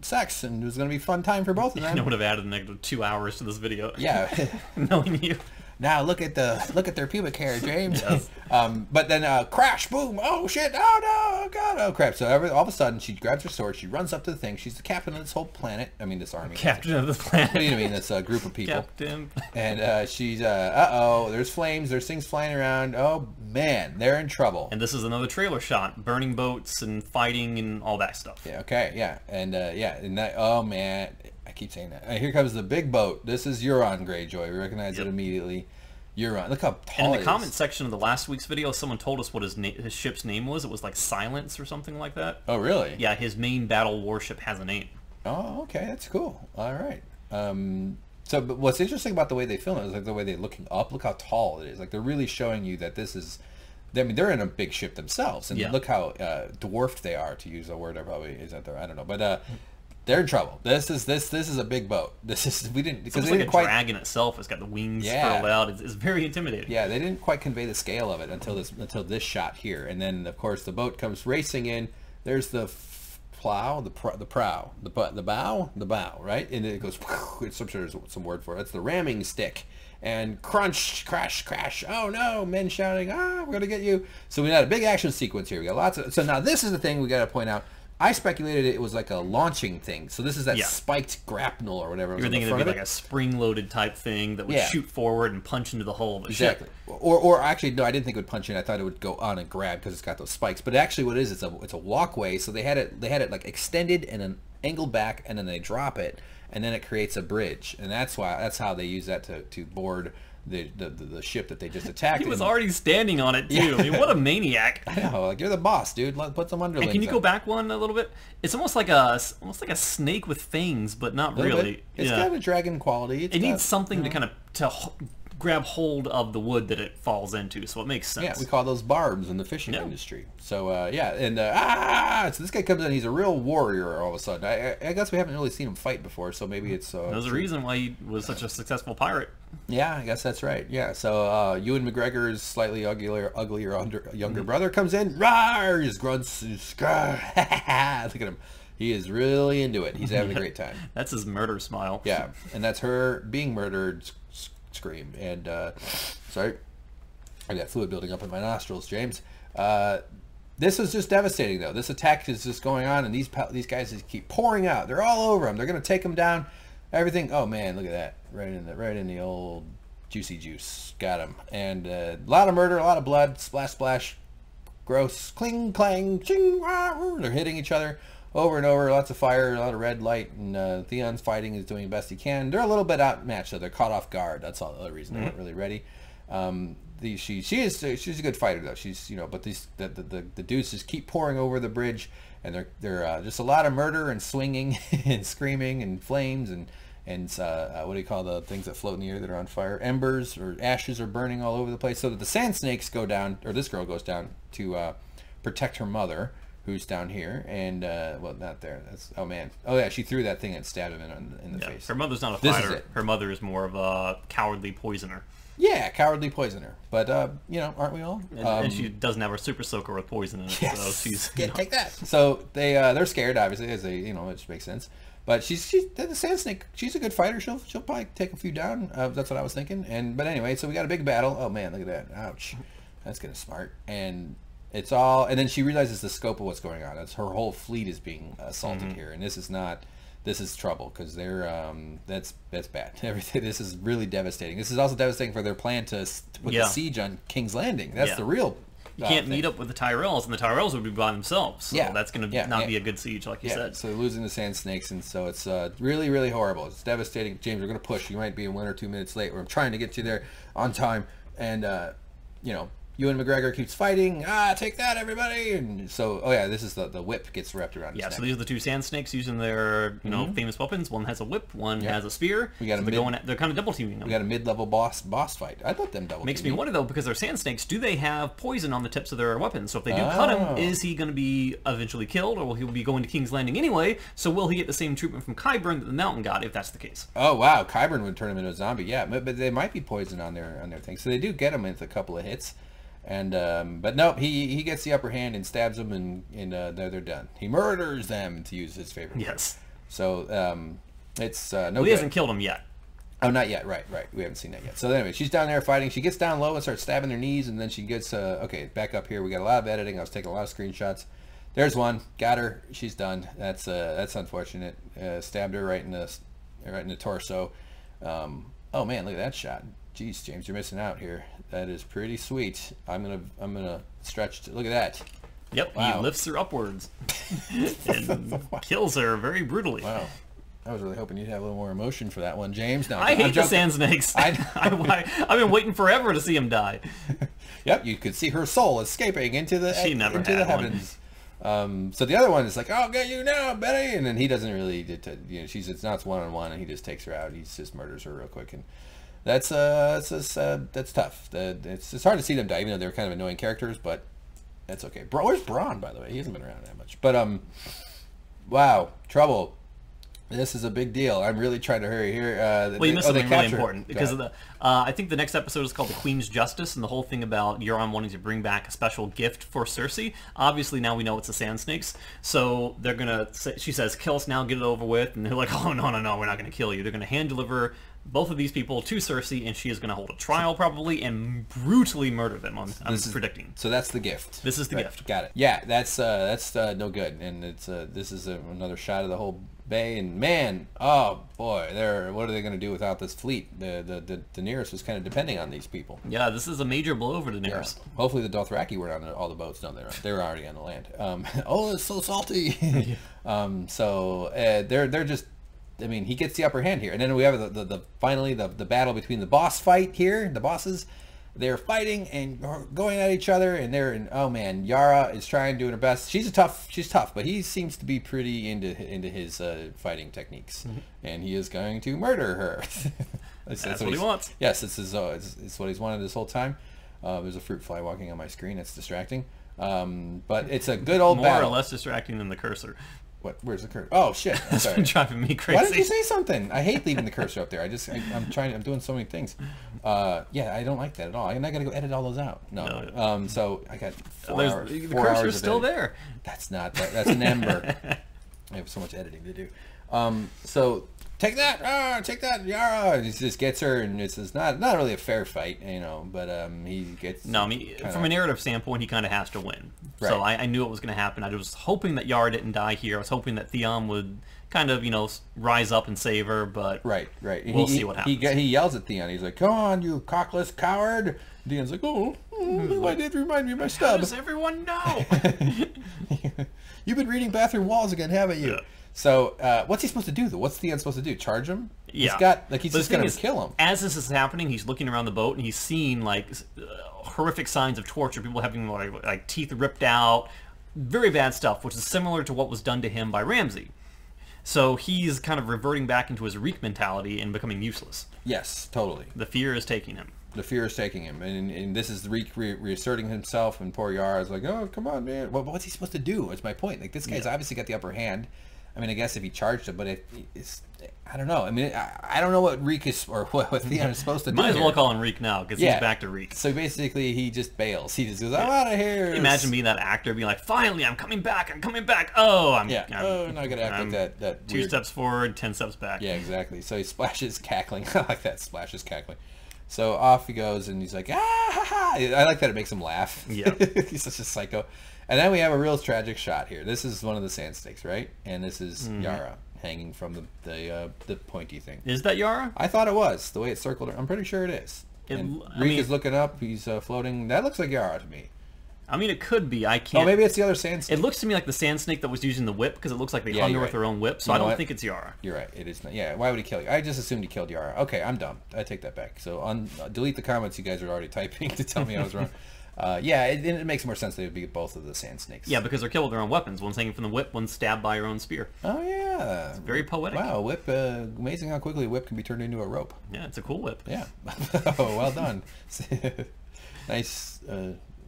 sex, and it was going to be a fun time for both of them. I would have added an extra 2 hours to this video. Yeah. Knowing you. Now look at their pubic hair, James. Yes. But then crash, boom! Oh shit! Oh no! Oh god! Oh crap! So all of a sudden, she grabs her sword. She runs up to the thing. She's the captain of this whole planet. I mean, this army. Captain of the planet. What do you mean? This group of people. Captain. And she's there's flames. There's things flying around. Oh man, they're in trouble. And this is another trailer shot: burning boats and fighting and all that stuff. Yeah. Okay. Yeah. And and that. Oh man. I keep saying that. Here comes the big boat. This is Euron Greyjoy. We recognize it immediately. Euron. Look how tall. And in the comment section of the last week's video, someone told us what his ship's name was. It was like Silence or something like that. Oh, really? Yeah, his main battle warship has a name. Oh, okay. That's cool. All right. So, but what's interesting about the way they film it is like the way they're looking up. Look how tall it is. Like they're really showing you that this is. I mean, they're in a big ship themselves, and look how dwarfed they are. To use a word, I probably isn't there. I don't know, but they're in trouble. This is a big boat. This is we didn't because they like didn't a quite. dragon itself. It's got the wings furled out. It's very intimidating. Yeah, they didn't quite convey the scale of it until this shot here, and then of course the boat comes racing in. There's the plow, the bow, right? And it goes. It's some sort of some word for it. It's the ramming stick. And crunch, crash, crash. Oh no, men shouting, we're gonna get you. So we had a big action sequence here. We got lots of. So now this is the thing we gotta point out. I speculated it was like a launching thing. So this is that spiked grapnel or whatever. You were thinking it'd be like a spring-loaded type thing that would shoot forward and punch into the hull of a ship. Or actually, no, I didn't think it would punch in. I thought it would go on and grab because it's got those spikes. But actually, what it is, it's a walkway. So they had it like extended and then angled back, and then they drop it, and then it creates a bridge, and that's how they use that to board the ship that they just attacked. He was already standing on it too. Yeah. I mean, what a maniac! I know, like you're the boss, dude. Put some underlings. And can you go back one a little bit? It's almost like a snake with fangs, but not really. It's got a dragon quality. It needs something to kind of grab hold of the wood that it falls into, so it makes sense. Yeah, we call those barbs in the fishing industry. So so this guy comes in, he's a real warrior all of a sudden. I guess we haven't really seen him fight before, so maybe it's there's a reason why he was such a successful pirate. Yeah, I guess that's right. Yeah, so Ewan McGregor's slightly uglier younger brother comes in, rawr, he just grunts, look at him. He is really into it. He's having a great time. That's his murder smile. Yeah, and that's her being murdered scream. And sorry, I got fluid building up in my nostrils, James. This is just devastating, though. This attack is just going on, and these guys just keep pouring out. They're all over him. They're going to take him down. Everything. Oh man, look at that! Right in the old juicy juice. Got him. And a lot of murder, a lot of blood. Splash, splash. Gross. Cling, clang, ching. Wah, they're hitting each other over and over. Lots of fire, a lot of red light, and Theon's fighting is doing the best he can. They're a little bit outmatched, though. They're caught off guard. That's all the other reason they weren't really ready. She's a good fighter, though. She's but the dudes just keep pouring over the bridge, and they're just a lot of murder and swinging and screaming and flames and what do you call the things that float in the air that are on fire? Embers or ashes are burning all over the place. So that the sand snakes go down, or this girl goes down to protect her mother, who's down here, and well, not there. That's she threw that thing and stabbed him in the face. Her mother's not a fighter. Her mother is more of a cowardly poisoner. Yeah, cowardly poisoner. But aren't we all? And she doesn't have her super soaker with poison in it, so she's take that. So they're scared, obviously, as they which makes sense. But she's the sand snake. She's a good fighter. She'll probably take a few down. That's what I was thinking. But anyway, so we got a big battle. Oh man, look at that! Ouch, that's getting smart. And it's all. And then she realizes the scope of what's going on. It's her whole fleet is being assaulted here, and this is not. This is trouble because they're that's bad. Everything. This is really devastating. This is also devastating for their plan to put the siege on King's Landing. That's the real. You can't meet up with the Tyrells, and the Tyrells would be by themselves. So that's going to not be a good siege, like you said. So they're losing the Sand Snakes, and so it's really, really horrible. It's devastating. James, we're going to push. You might be 1 or 2 minutes late. I'm trying to get you there on time, and Ewan McGregor keeps fighting. Take that, everybody! And so, this is the whip gets wrapped around his neck. So these are the two sand snakes using their famous weapons. One has a whip, one has a spear. They're kind of double teaming them. We got a mid-level boss fight. I'd let them double. Makes me wonder though, because they're sand snakes. Do they have poison on the tips of their weapons? So if they do cut him, is he going to be eventually killed, or will he be going to King's Landing anyway? So will he get the same treatment from Qyburn that the Mountain got, if that's the case? Oh wow, Qyburn would turn him into a zombie. Yeah, but they might be poison on their thing. So they do get him with a couple of hits. And but nope, he gets the upper hand and stabs them, and they're done. He murders them, to use his favorite word. Yes. So it's no. Well, he hasn't killed him yet. Oh, not yet. Right. We haven't seen that yet. So anyway, she's down there fighting. She gets down low and starts stabbing their knees, and then she gets okay, back up here. We got a lot of editing. I was taking a lot of screenshots. There's one. Got her. She's done. That's unfortunate. Stabbed her right in the torso. Oh man, look at that shot. Jeez, James, you're missing out here. That is pretty sweet. I'm gonna stretch. Look at that. Yep, wow. He lifts her upwards and kills her very brutally. Wow. I was really hoping you'd have a little more emotion for that one, James. No, I hate the sand snakes. I've been waiting forever to see him die. Yep, you could see her soul escaping into the she never into had the heavens. So the other one is like, I'll get you now, Betty, and then he doesn't really, it's not one-on-one, and he just takes her out. He just murders her real quick, and that's tough. It's hard to see them die, even though they're kind of annoying characters, but that's okay. Where's Braun, by the way? He hasn't been around that much. But wow, trouble. This is a big deal. I'm really trying to hurry here. Well, you missed something really important because of the. I think the next episode is called The Queen's Justice, and the whole thing about Euron wanting to bring back a special gift for Cersei. Obviously, now we know it's the Sand Snakes, so they're gonna. She says, "Kill us now, get it over with," and they're like, "Oh no, we're not gonna kill you." They're gonna hand deliver both of these people to Cersei, and she is going to hold a trial probably and brutally murder them. I'm predicting. So that's the gift. This is the gift. Got it. Yeah, that's no good, and it's this is another shot of the whole bay. And man, oh boy, what are they going to do without this fleet? The Daenerys was kind of depending on these people. Yeah, this is a major blow for Daenerys. Yeah. Hopefully the Dothraki weren't on all the boats. No, they were already on the land. Oh, it's so salty. So they're just. I mean, he gets the upper hand here, and then we have finally the battle between the boss fight here. The bosses, they're fighting and going at each other, and oh man, Yara is doing her best. She's tough, but he seems to be pretty into his fighting techniques, and he is going to murder her. that's what he wants. Yes, this is it's what he's wanted this whole time. There's a fruit fly walking on my screen. That's distracting, but it's a good old battle. More or less distracting than the cursor. What? Where's the cursor? Oh shit! I'm That's sorry. been driving me crazy. Why didn't you say something? I hate leaving the cursor up there. I'm doing so many things. Yeah, I don't like that at all. And I gotta go edit all those out. No. So I got 4 hours. The cursor's still there. That's not that. That's an ember. I have so much editing to do. So take that, Yara. He just gets her, and it's not really a fair fight, but he gets. No, I mean, from a narrative standpoint, he kind of has to win. Right. So I knew it was going to happen. I was hoping that Yara didn't die here. I was hoping that Theon would kind of, rise up and save her, but right. We'll see what happens. He yells at Theon. He's like, "Come on, you cockless coward!" Theon's like, "Why did remind me of my stub?" How does everyone know? You've been reading Bathroom Walls again, haven't you? Yeah. So, what's he supposed to do, though? What's Theon supposed to do? Charge him? Yeah. He's just going to kill him. As this is happening, he's looking around the boat, and he's seeing, horrific signs of torture. People having, like teeth ripped out. Very bad stuff, which is similar to what was done to him by Ramsay. So he's kind of reverting back into his Reek mentality and becoming useless. Yes, totally. The fear is taking him. And this is Reek reasserting himself, and poor Yara's like, "Oh, come on, man." Well, what's he supposed to do? That's my point. Like, this guy's obviously got the upper hand. I mean, I guess if he charged him, but I don't know. I mean, I don't know what Reek is, or what Theon is supposed to do. Might as well call him Reek now, because he's back to Reek. So basically, he just bails. He just goes, "I'm out of here." Imagine being that actor, being like, "Finally, I'm coming back. Oh, I'm now I gotta act like that. 2 steps forward, 10 steps back. Yeah, exactly. So he splashes cackling. I like that. Splashes cackling. So off he goes, and he's like, "Ah ha ha!" I like that it makes him laugh. Yeah, he's such a psycho. And then we have a real tragic shot here. This is one of the Sand Snakes, right? And this is Yara hanging from the pointy thing. Is that Yara? I thought it was. The way it circled her. I'm pretty sure it is. Reek is looking up. He's floating. That looks like Yara to me. I mean, it could be. I can't. Oh, maybe it's the other Sand Snake. It looks to me like the Sand Snake that was using the whip, because it looks like they hung her with their own whip, so I don't think it's Yara. You're right. It is not. Yeah, why would he kill you? I just assumed he killed Yara. Okay, I'm dumb. I take that back. So delete the comments you guys are already typing to tell me I was wrong. It makes more sense that it would be both of the Sand Snakes. Yeah, because they're killed with their own weapons. One's hanging from the whip, one's stabbed by her own spear. Oh, yeah. It's very poetic. Wow, whip. Amazing how quickly a whip can be turned into a rope. Yeah, it's a cool whip. Yeah. Oh, well done. Nice.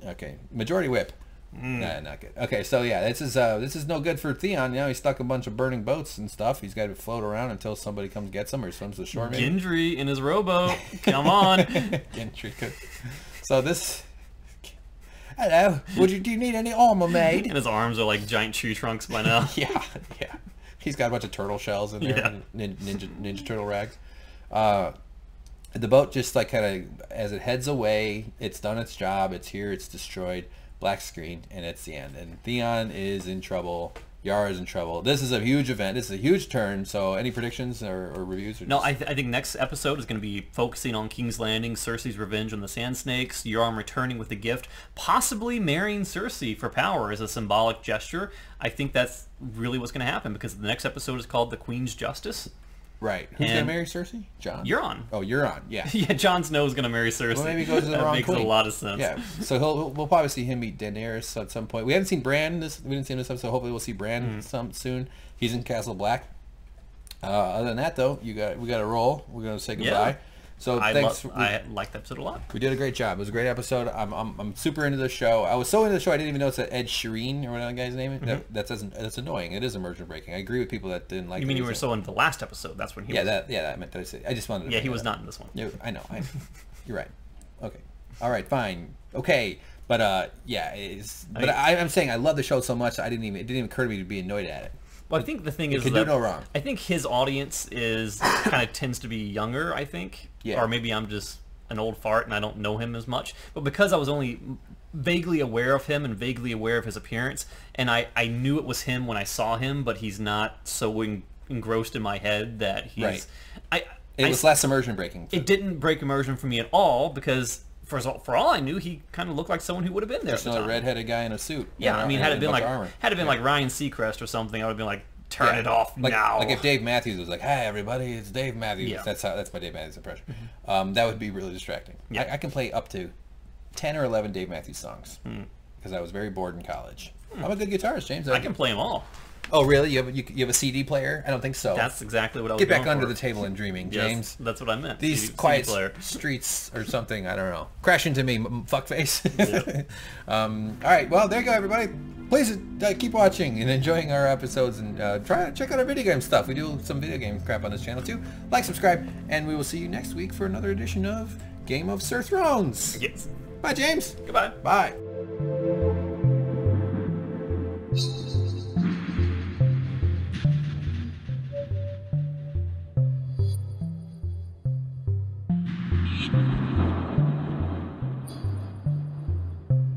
Okay. Majority whip. Nah, not good. Okay, so yeah, this is no good for Theon. Now he's stuck a bunch of burning boats and stuff. He's got to float around until somebody comes gets him or swims to the shore. Maybe. Gendry in his rowboat. Come on. Gendry could. So this... Hello. Do you need any armor made? And his arms are like giant tree trunks by now. Yeah. He's got a bunch of turtle shells in there. Yeah. Ninja turtle rags. The boat just like kind of, as it heads away, it's done its job. It's here. It's destroyed. Black screen, and it's the end. And Theon is in trouble. Yara's in trouble. This is a huge event. This is a huge turn. So any predictions or reviews? No, I think next episode is going to be focusing on King's Landing, Cersei's revenge on the Sand Snakes, Euron returning with a gift, possibly marrying Cersei for power as a symbolic gesture. I think that's really what's going to happen, because the next episode is called The Queen's Justice. Right. Who's gonna And marry Cersei? Jon. Euron. Oh, Euron. Yeah. Yeah, Jon Snow's gonna marry Cersei. Well, maybe he goes to the that wrong makes queen. a lot of sense. Yeah. So we'll probably see him meet Daenerys at some point. We haven't seen Bran. We didn't see him this episode. Hopefully we'll see Bran soon. He's in Castle Black. Other than that, though, we got to roll. We're gonna say goodbye. Yeah. So I thanks. liked the episode a lot. We did a great job. It was a great episode. I'm super into the show. I was so into the show I didn't even know it's Ed Sheeran or whatever that guy's name is. That's annoying. It is immersion breaking. I agree with people that didn't like. You mean you were so into the last episode? That's when he. Yeah, was... that meant to say. I just wanted to. Yeah, he was not in this one. No, I know. You're right. Okay. All right. Fine. Okay. But yeah, I'm saying I love the show so much. It didn't even occur to me to be annoyed at it. Well, I think the thing is can that do no wrong. I think his audience is kind of tends to be younger. I think, or maybe I'm just an old fart and I don't know him as much. But because I was only vaguely aware of him and vaguely aware of his appearance, and I knew it was him when I saw him, but he's not so engrossed in my head that he's. Right. It was less immersion breaking. It didn't break immersion for me at all because. For all I knew, he kind of looked like someone who would have been there. Just another redheaded guy in a suit. Yeah, I mean, had it been like Ryan Seacrest or something, I would have been like, turn it off now. Like if Dave Matthews was like, "Hi everybody, it's Dave Matthews." Yeah. That's my Dave Matthews impression. That would be really distracting. Yeah. I can play up to 10 or 11 Dave Matthews songs because I was very bored in college. I'm a good guitarist, James. I can play them all. Oh really? You have a CD player? I don't think so. That's exactly what I was. Get back under the table and dreaming, James. Yes, that's what I meant. These quiet streets or something. I don't know. Crash into me, fuckface. Yep. All right. Well, there you go, everybody. Please keep watching and enjoying our episodes, and check out our video game stuff. We do some video game crap on this channel too. Like, subscribe, and we will see you next week for another edition of Game of Sir Thrones. Yes. Bye, James. Goodbye. Bye.